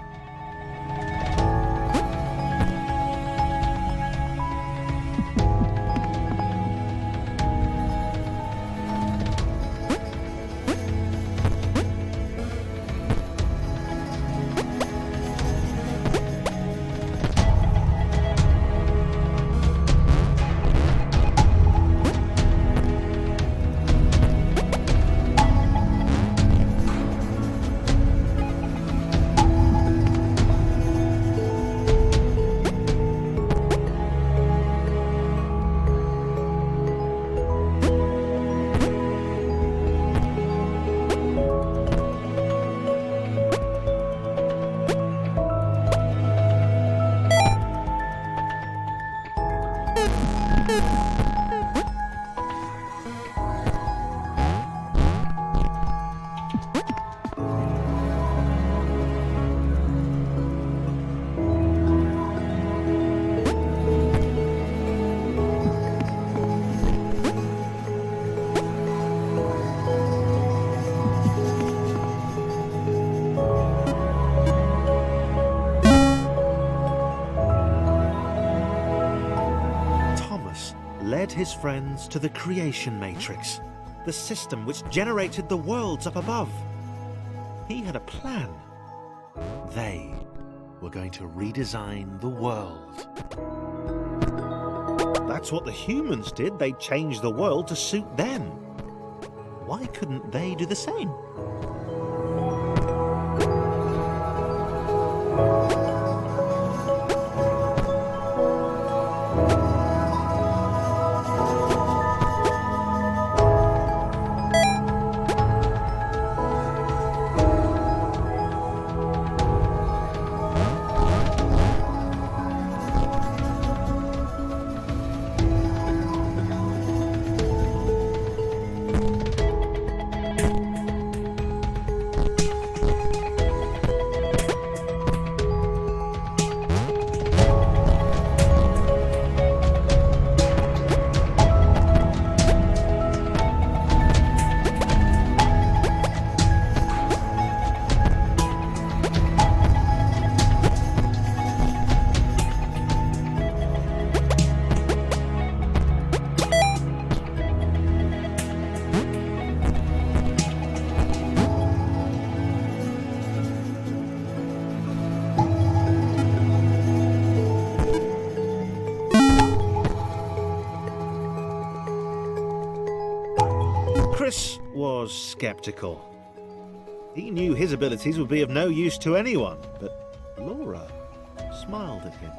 Speaker 2: His friends to the creation matrix, the system which generated the worlds up above. He had a plan. They were going to redesign the world. That's what the humans did. They changed the world to suit them. Why couldn't they do the same? Chris was sceptical. He knew his abilities would be of no use to anyone, but Laura smiled at him.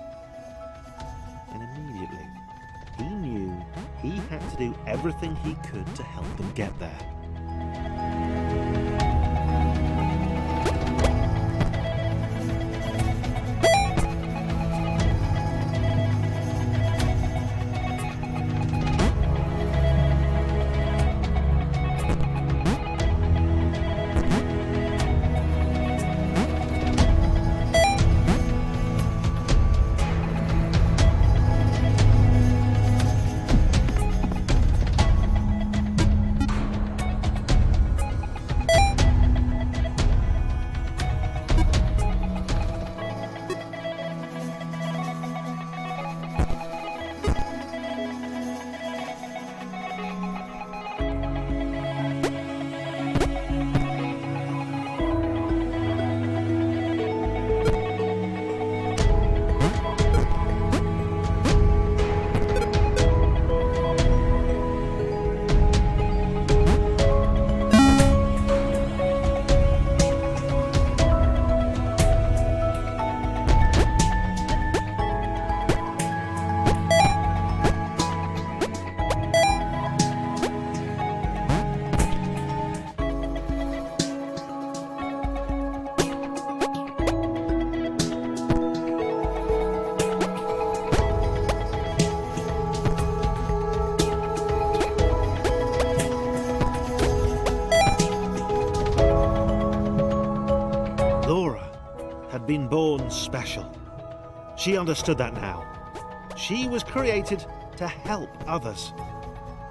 Speaker 2: And immediately, he knew he had to do everything he could to help them get there. someone special. She understood that now. She was created to help others.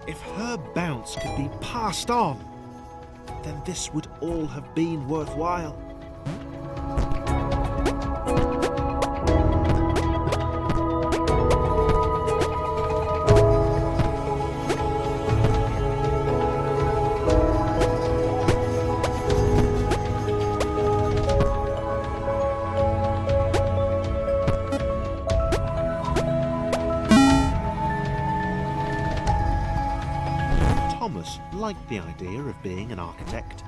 Speaker 2: If her bounce could be passed on, then this would all have been worthwhile. Thomas liked the idea of being an architect.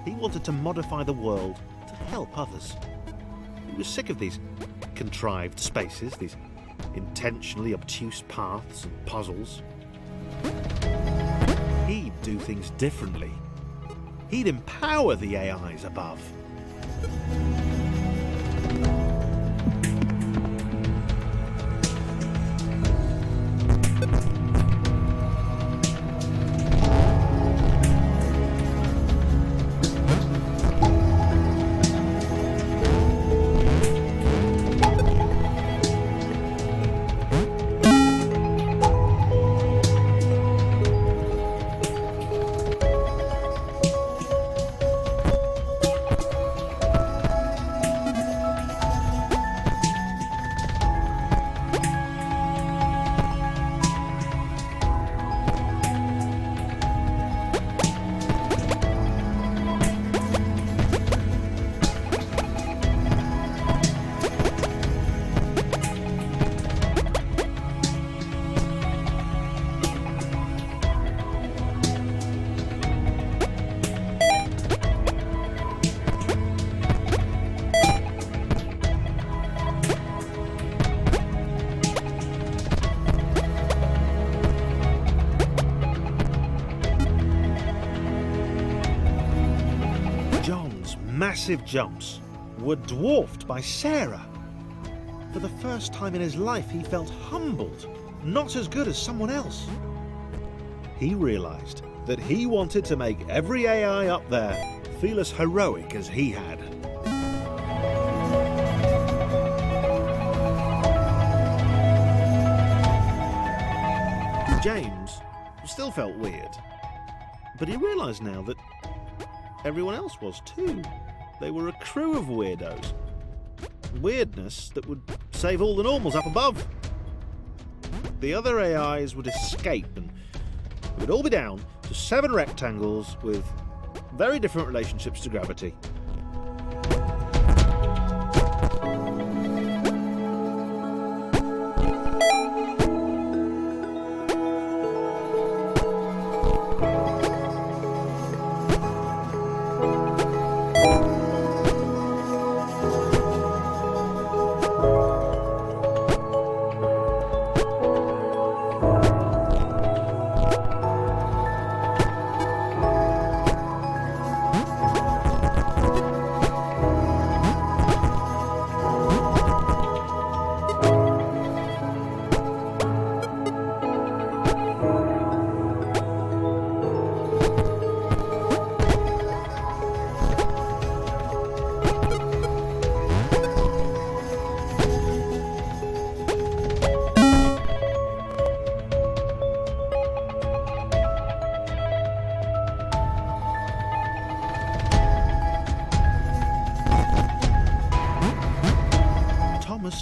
Speaker 2: He wanted to modify the world to help others. He was sick of these contrived spaces, these intentionally obtuse paths and puzzles. He'd do things differently. He'd empower the AIs above. Massive jumps were dwarfed by Sarah. For the first time in his life, he felt humbled, not as good as someone else. He realised that he wanted to make every AI up there feel as heroic as he had. James still felt weird, but he realised now that everyone else was too. They were a crew of weirdos. Weirdness that would save all the normals up above. The other AIs would escape and it would all be down to 7 rectangles with very different relationships to gravity.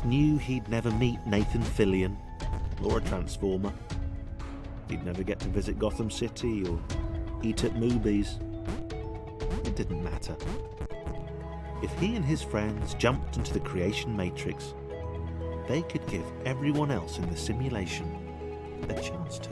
Speaker 2: Knew he'd never meet Nathan Fillion or a Transformer. He'd never get to visit Gotham City or eat at Moobies. It didn't matter. If he and his friends jumped into the creation matrix, they could give everyone else in the simulation a chance to.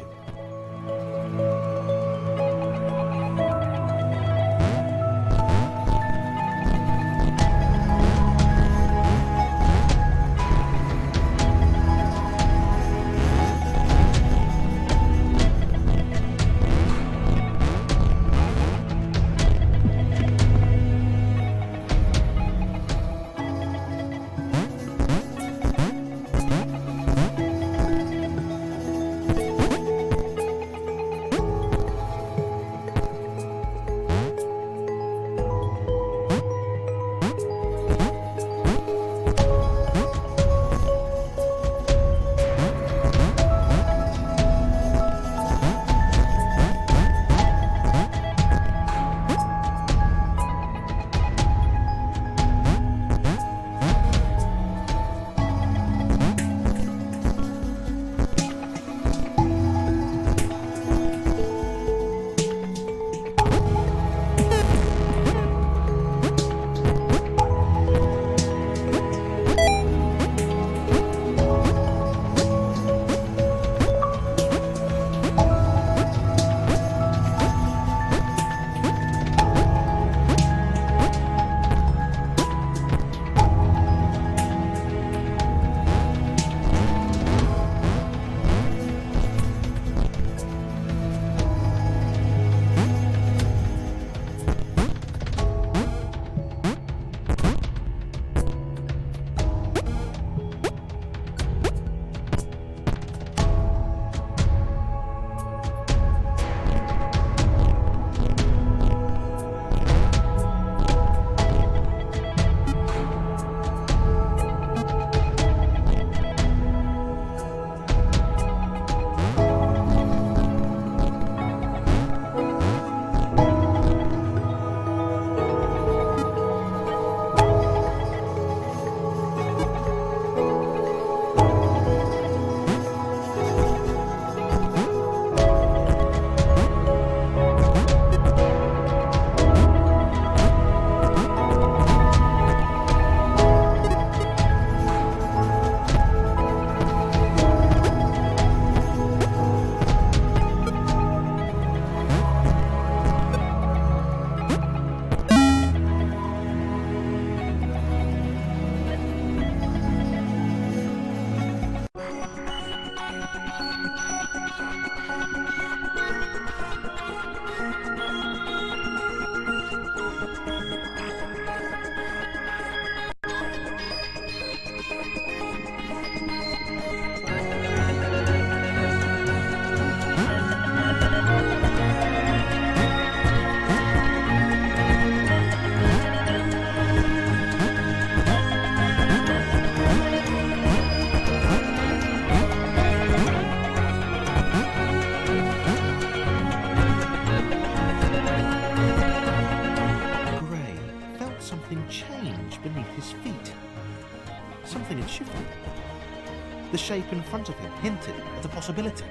Speaker 2: shape in front of him hinted at a possibility.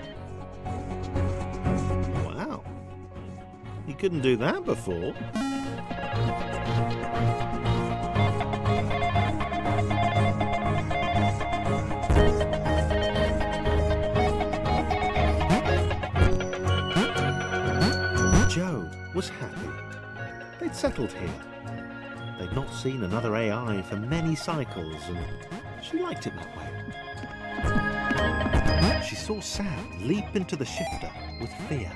Speaker 2: Wow. He couldn't do that before. Joe was happy. They'd settled here. They'd not seen another AI for many cycles, and she liked it that way. She saw Sam leap into the shifter with fear.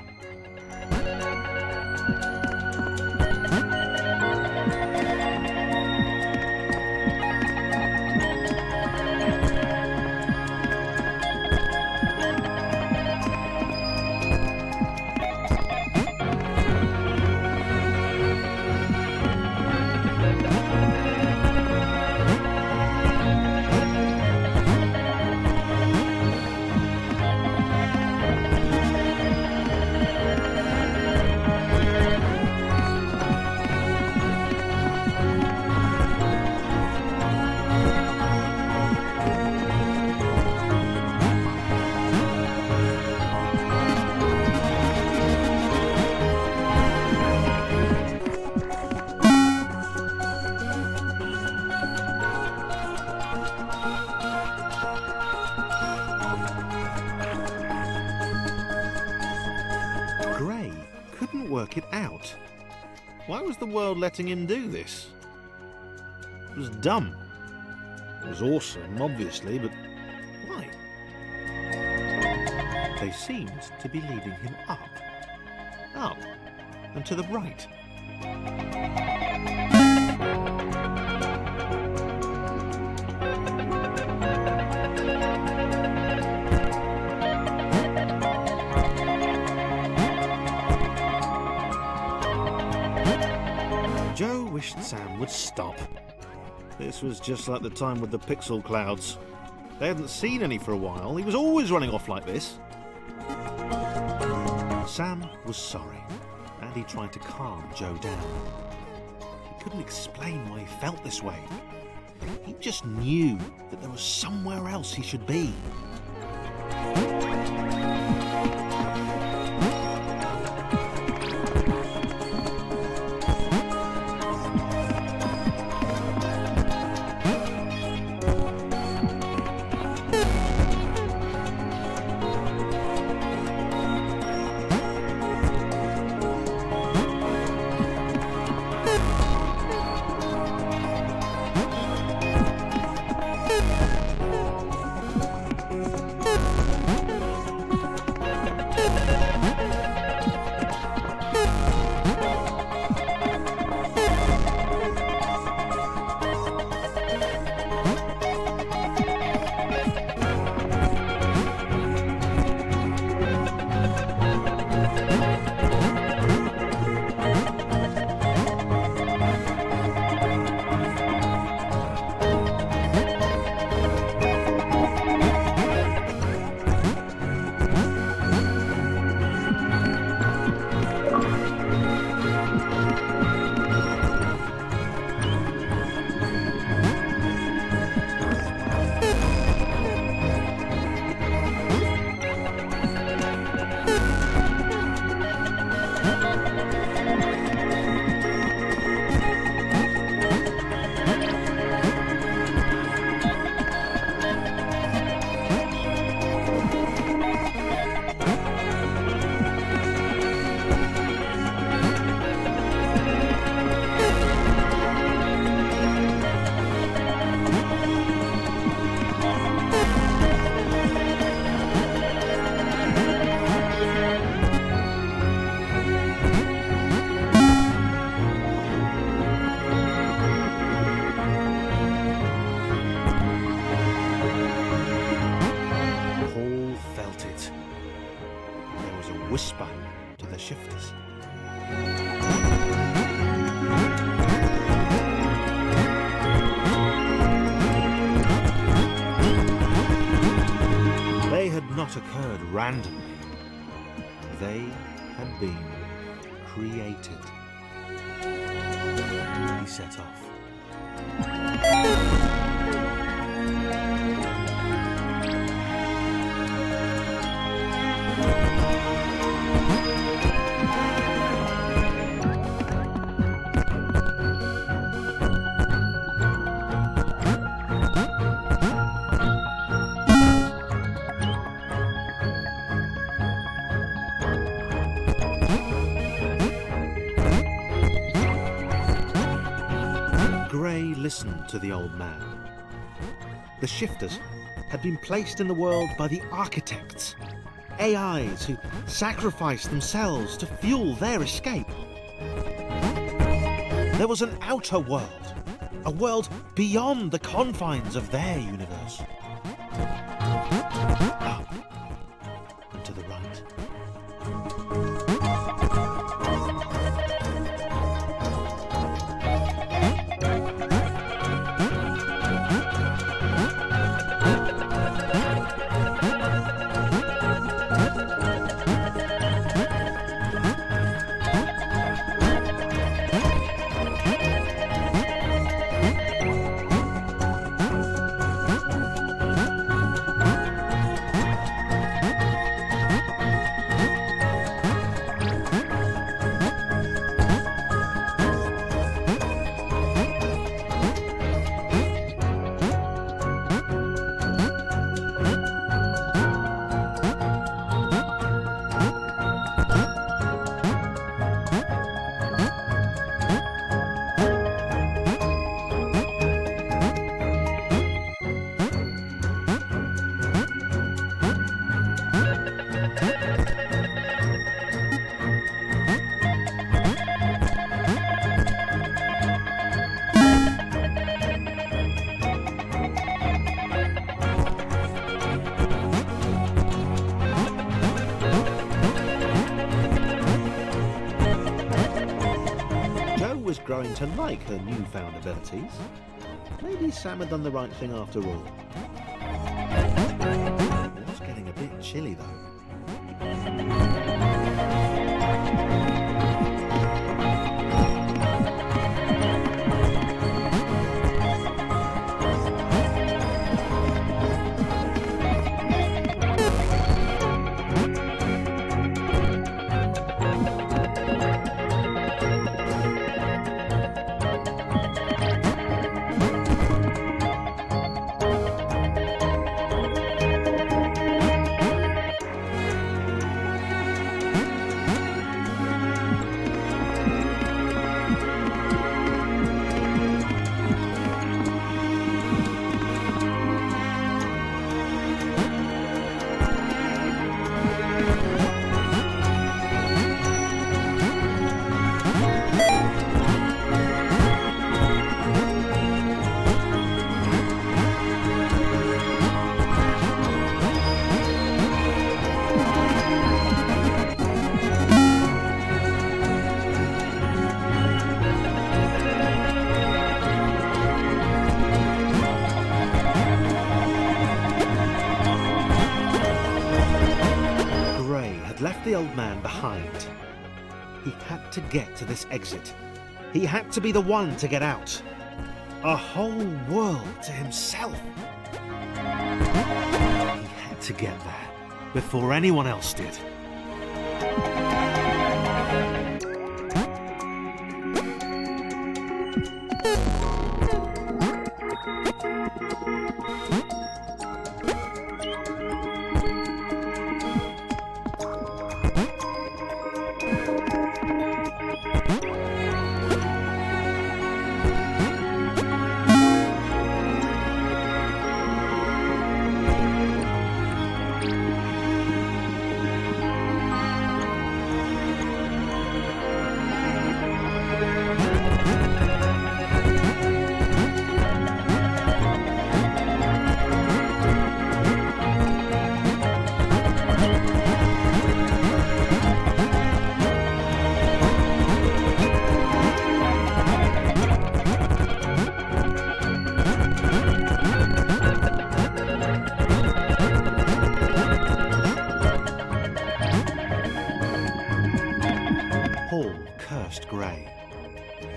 Speaker 2: Work it out. Why was the world letting him do this? It was dumb. It was awesome, obviously, but why? They seemed to be leading him up, and to the right. Joe wished Sam would stop. This was just like the time with the pixel clouds. They hadn't seen any for a while. He was always running off like this. Sam was sorry, and he tried to calm Joe down. He couldn't explain why he felt this way. He just knew that there was somewhere else he should be. Whisper to the shifters. They had not occurred randomly. They had been created. He set off. listened to the old man. The shifters had been placed in the world by the architects, AIs who sacrificed themselves to fuel their escape. There was an outer world, a world beyond the confines of their universe. Up and to the right. Growing to like her newfound abilities. Maybe Sam had done the right thing after all. It was getting a bit chilly though. The old man behind. He had to get to this exit. He had to be the one to get out. A whole world to himself. He had to get there before anyone else did.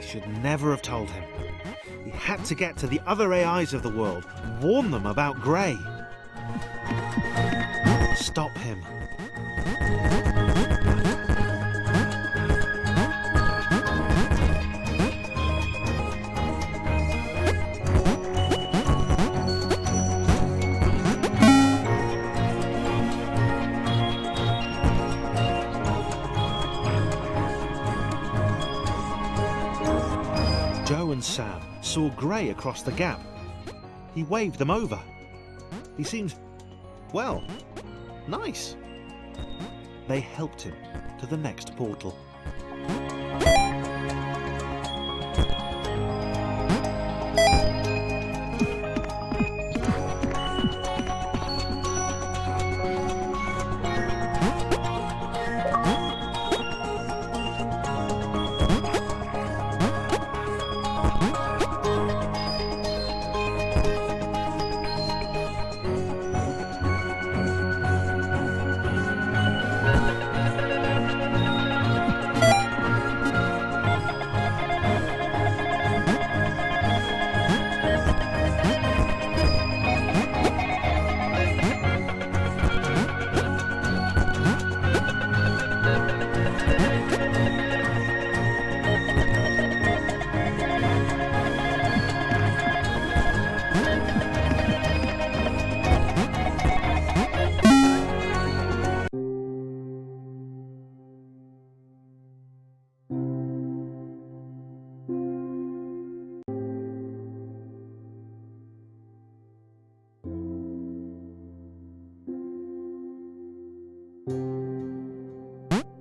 Speaker 2: Should never have told him. He had to get to the other AIs of the world, warn them about Grey. Stop him. Sam saw Grey across the gap. He waved them over. He seemed, well, nice. They helped him to the next portal.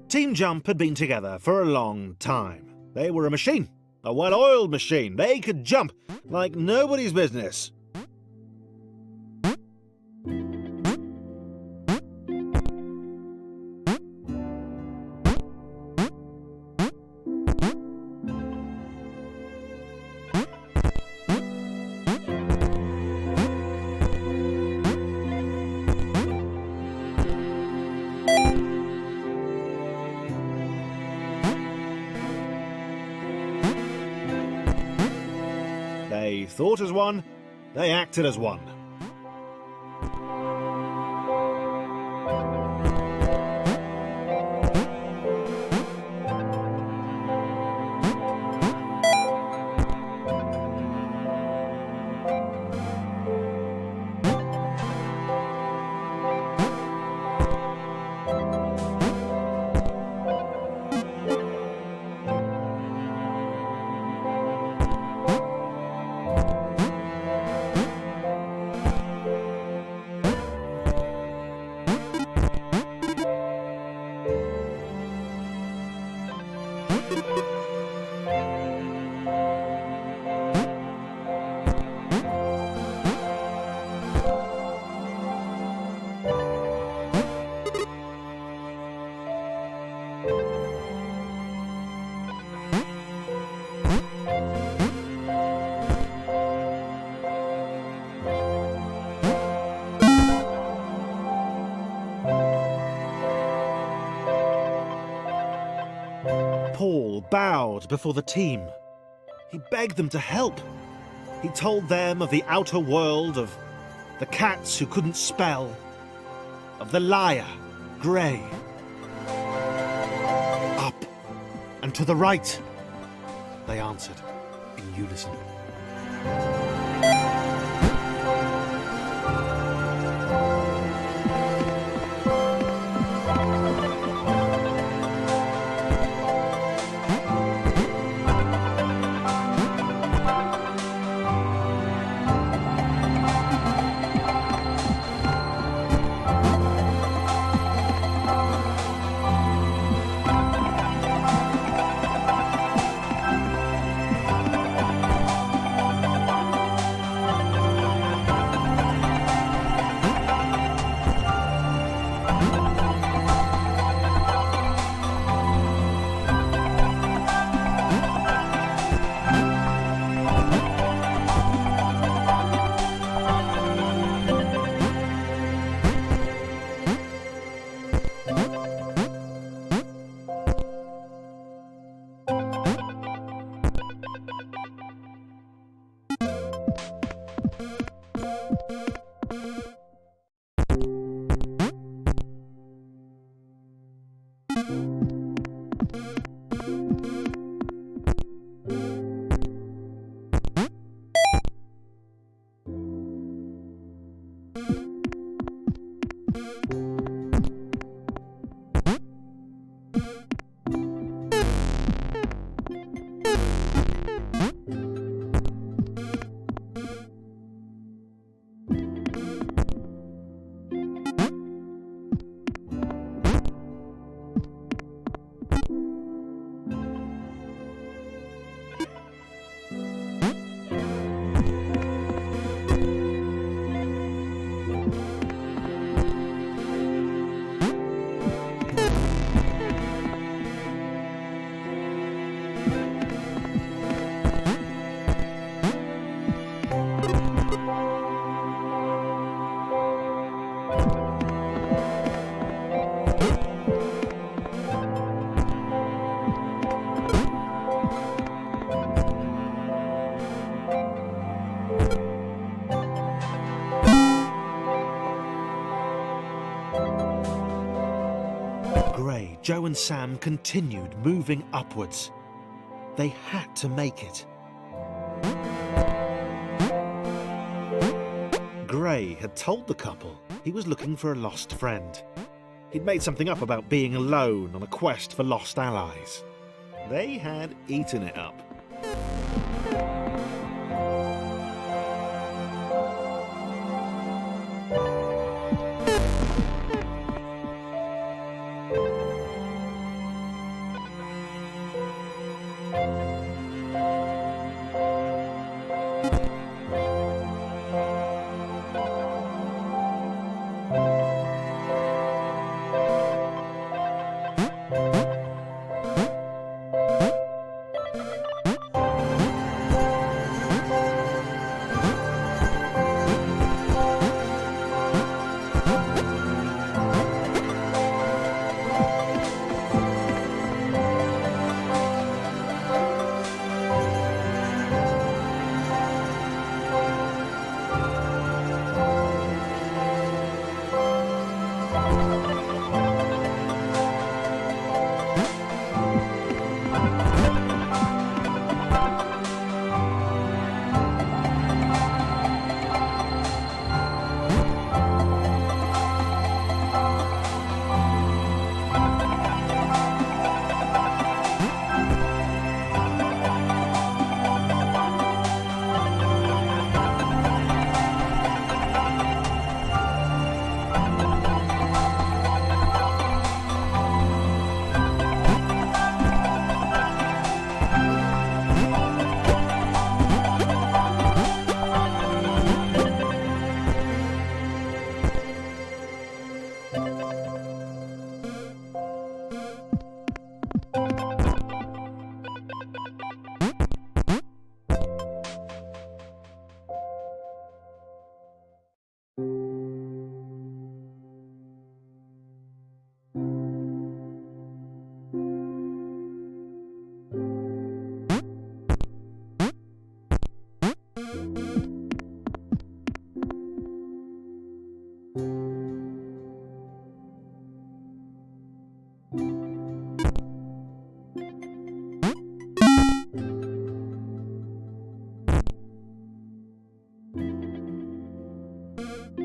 Speaker 2: Team Jump had been together for a long time. They were a machine, a well-oiled machine. They could jump like nobody's business. They thought as one, they acted as one. Paul bowed before the team. He begged them to help. He told them of the outer world, of the cats who couldn't spell, of the liar, Grey. Up and to the right, they answered in unison. Gray, Joe and Sam continued moving upwards. They had to make it. Gray had told the couple he was looking for a lost friend. He'd made something up about being alone on a quest for lost allies. They had eaten it up.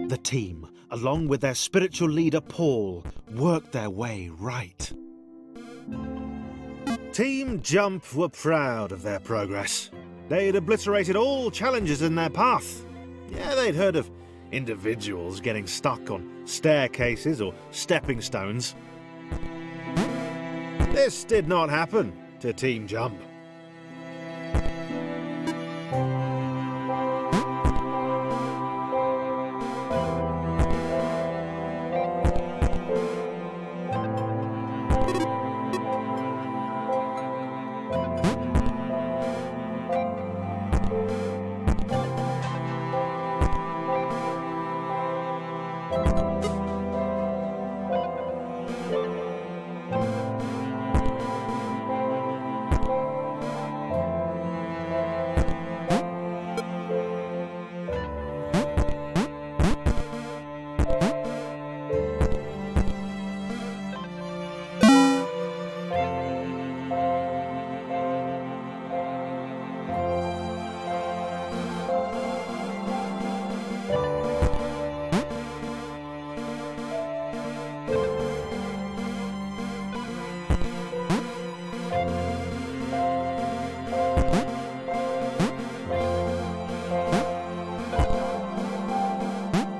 Speaker 2: The team, along with their spiritual leader Paul, worked their way right. Team Jump were proud of their progress. They'd obliterated all challenges in their path. Yeah, they'd heard of individuals getting stuck on staircases or stepping stones. This did not happen to Team Jump.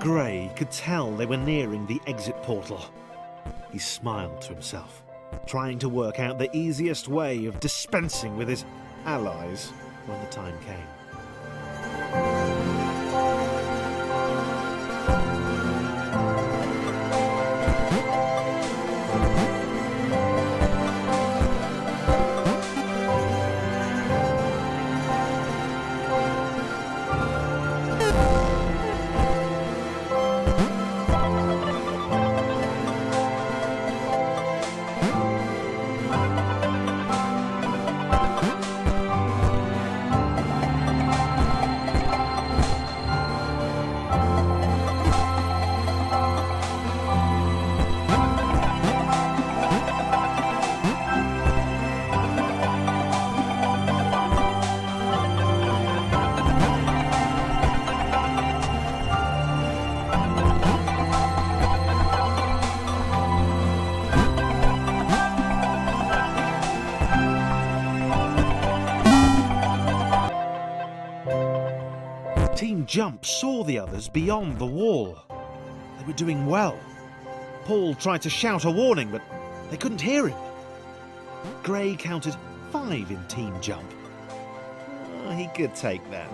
Speaker 2: Gray could tell they were nearing the exit portal. He smiled to himself, trying to work out the easiest way of dispensing with his allies when the time came. Team Jump saw the others beyond the wall. They were doing well. Paul tried to shout a warning, but they couldn't hear him. Gray counted 5 in Team Jump. He could take that.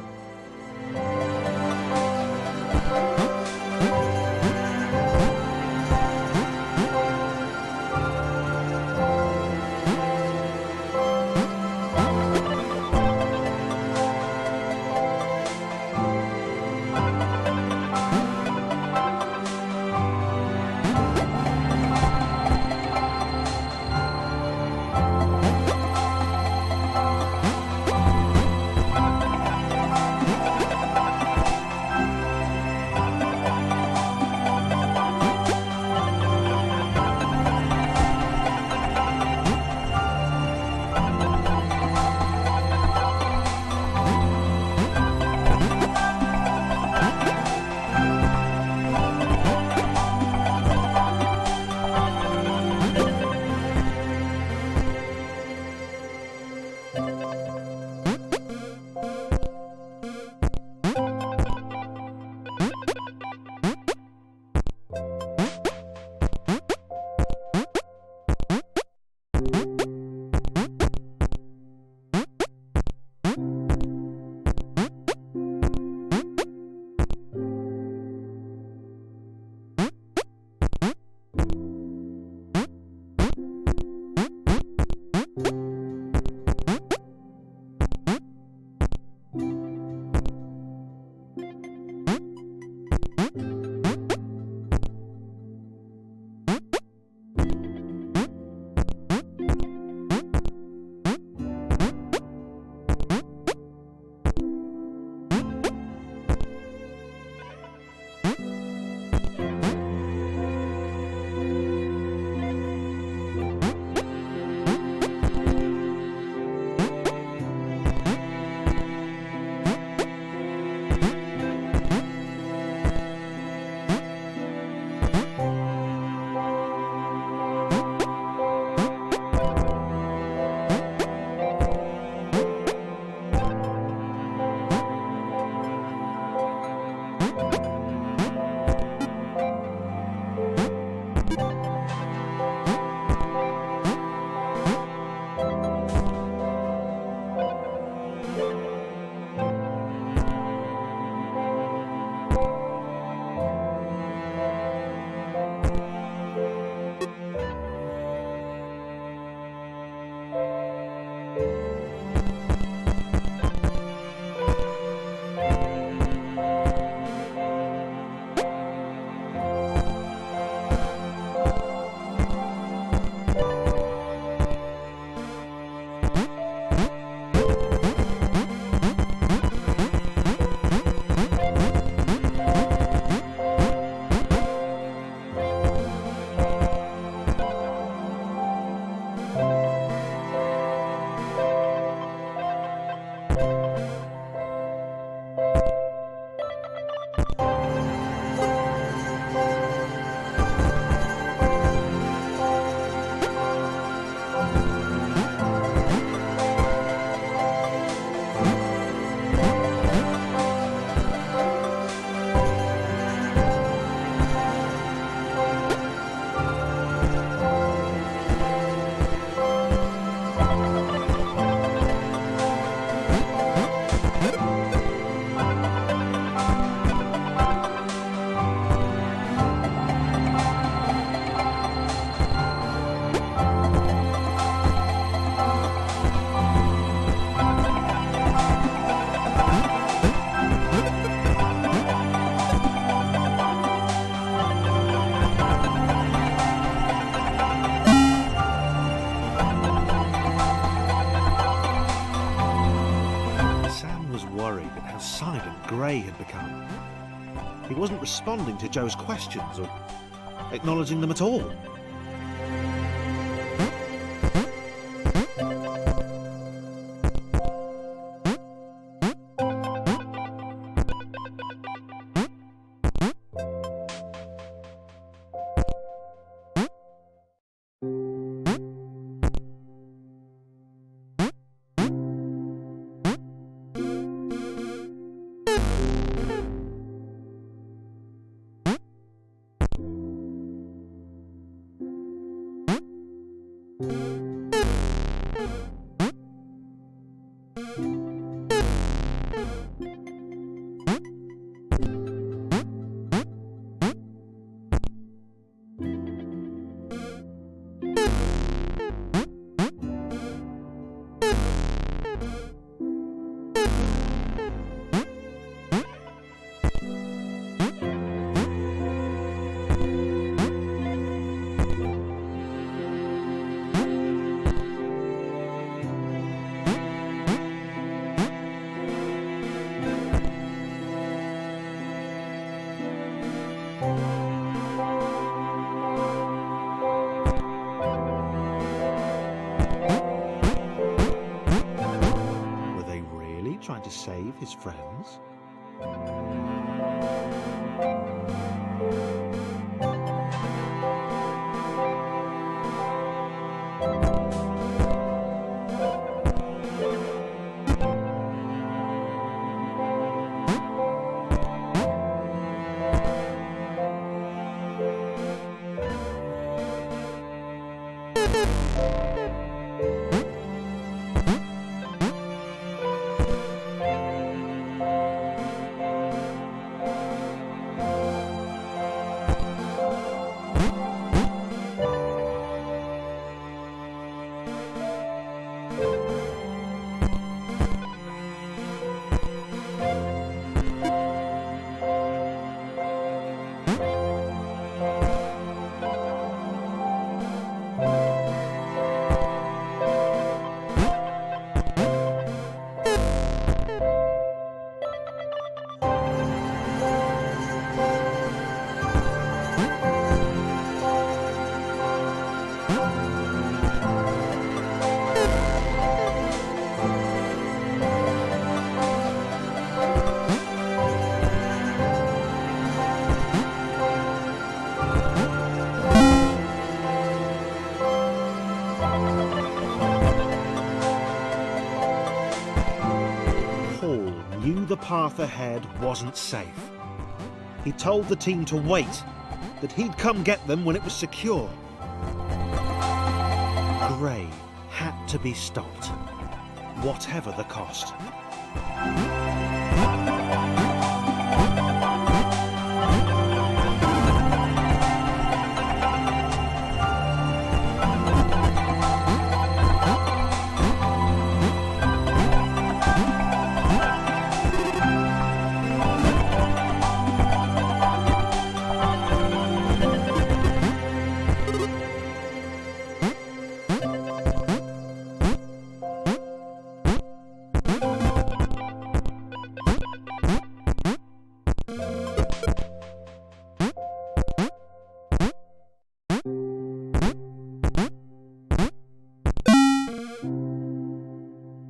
Speaker 2: Gray had become. He wasn't responding to Joe's questions or acknowledging them at all. Trying to save his friends? The path ahead wasn't safe. He told the team to wait, that he'd come get them when it was secure. Gray had to be stopped, whatever the cost.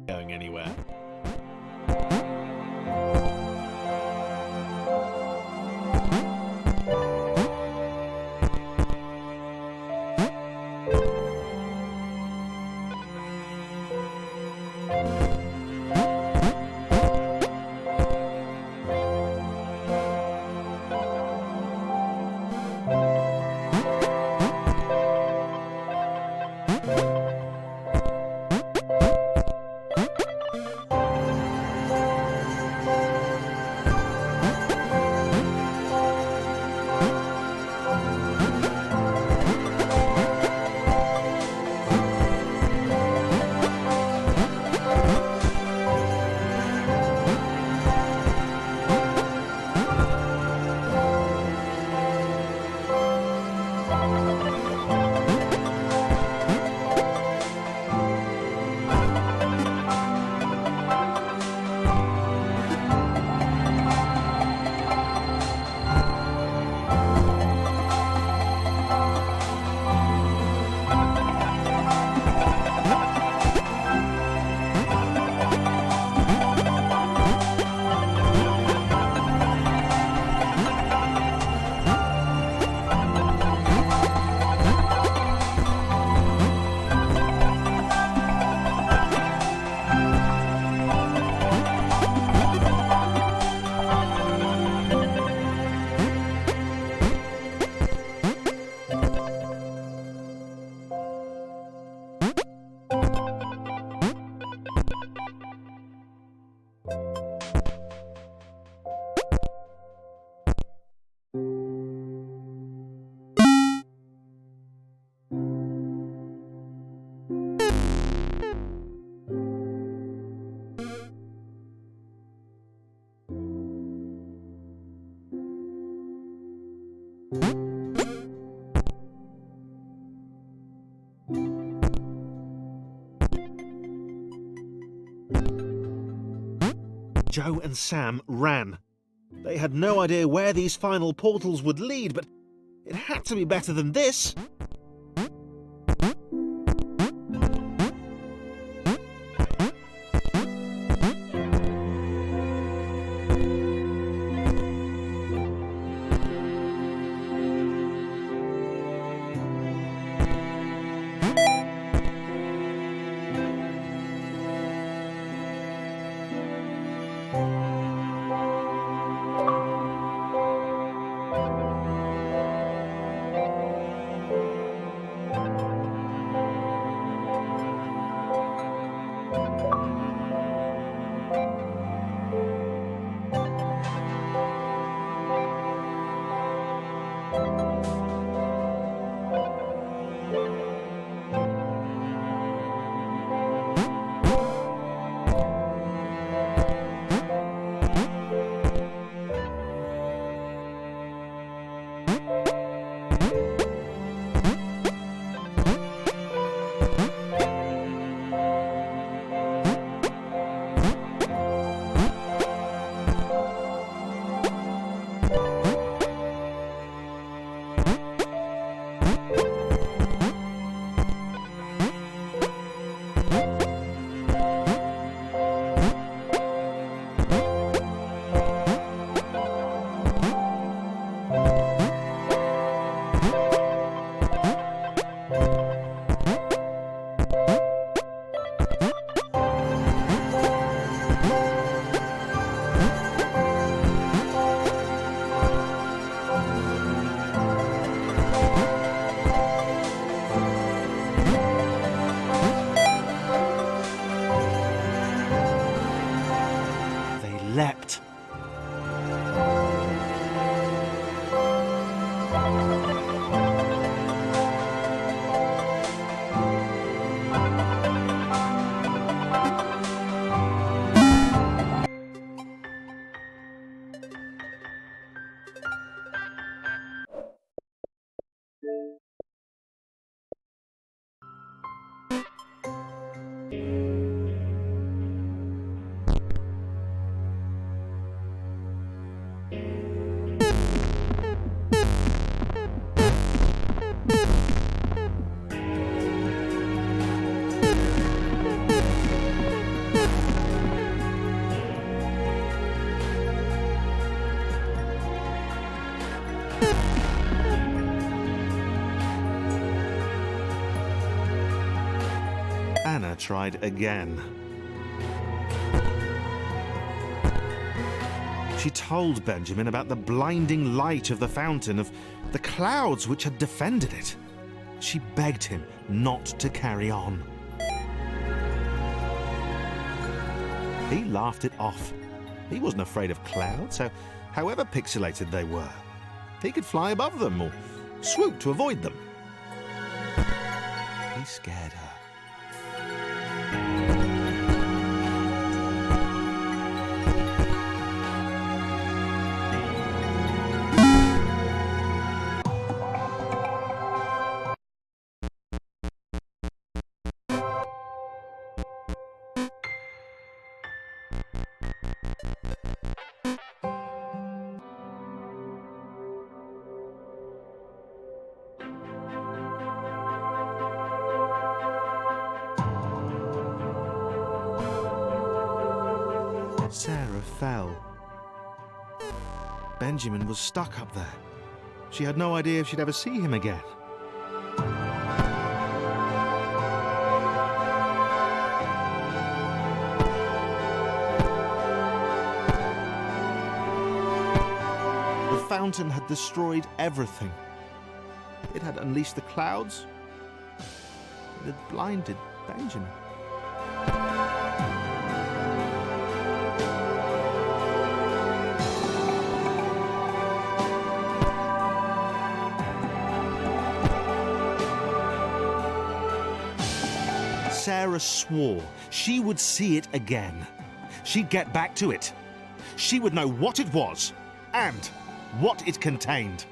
Speaker 2: Going anywhere. Joe and Sam ran. They had no idea where these final portals would lead, but it had to be better than this. Leapt. Anna tried again. She told Benjamin about the blinding light of the fountain, of the clouds which had defended it. She begged him not to carry on. He laughed it off. He wasn't afraid of clouds, so however pixelated they were, he could fly above them or swoop to avoid them. He scared her. Sarah fell. Benjamin was stuck up there. She had no idea if she'd ever see him again. The fountain had destroyed everything. It had unleashed the clouds. It had blinded Benjamin. Sarah swore she would see it again. She'd get back to it. She would know what it was and what it contained.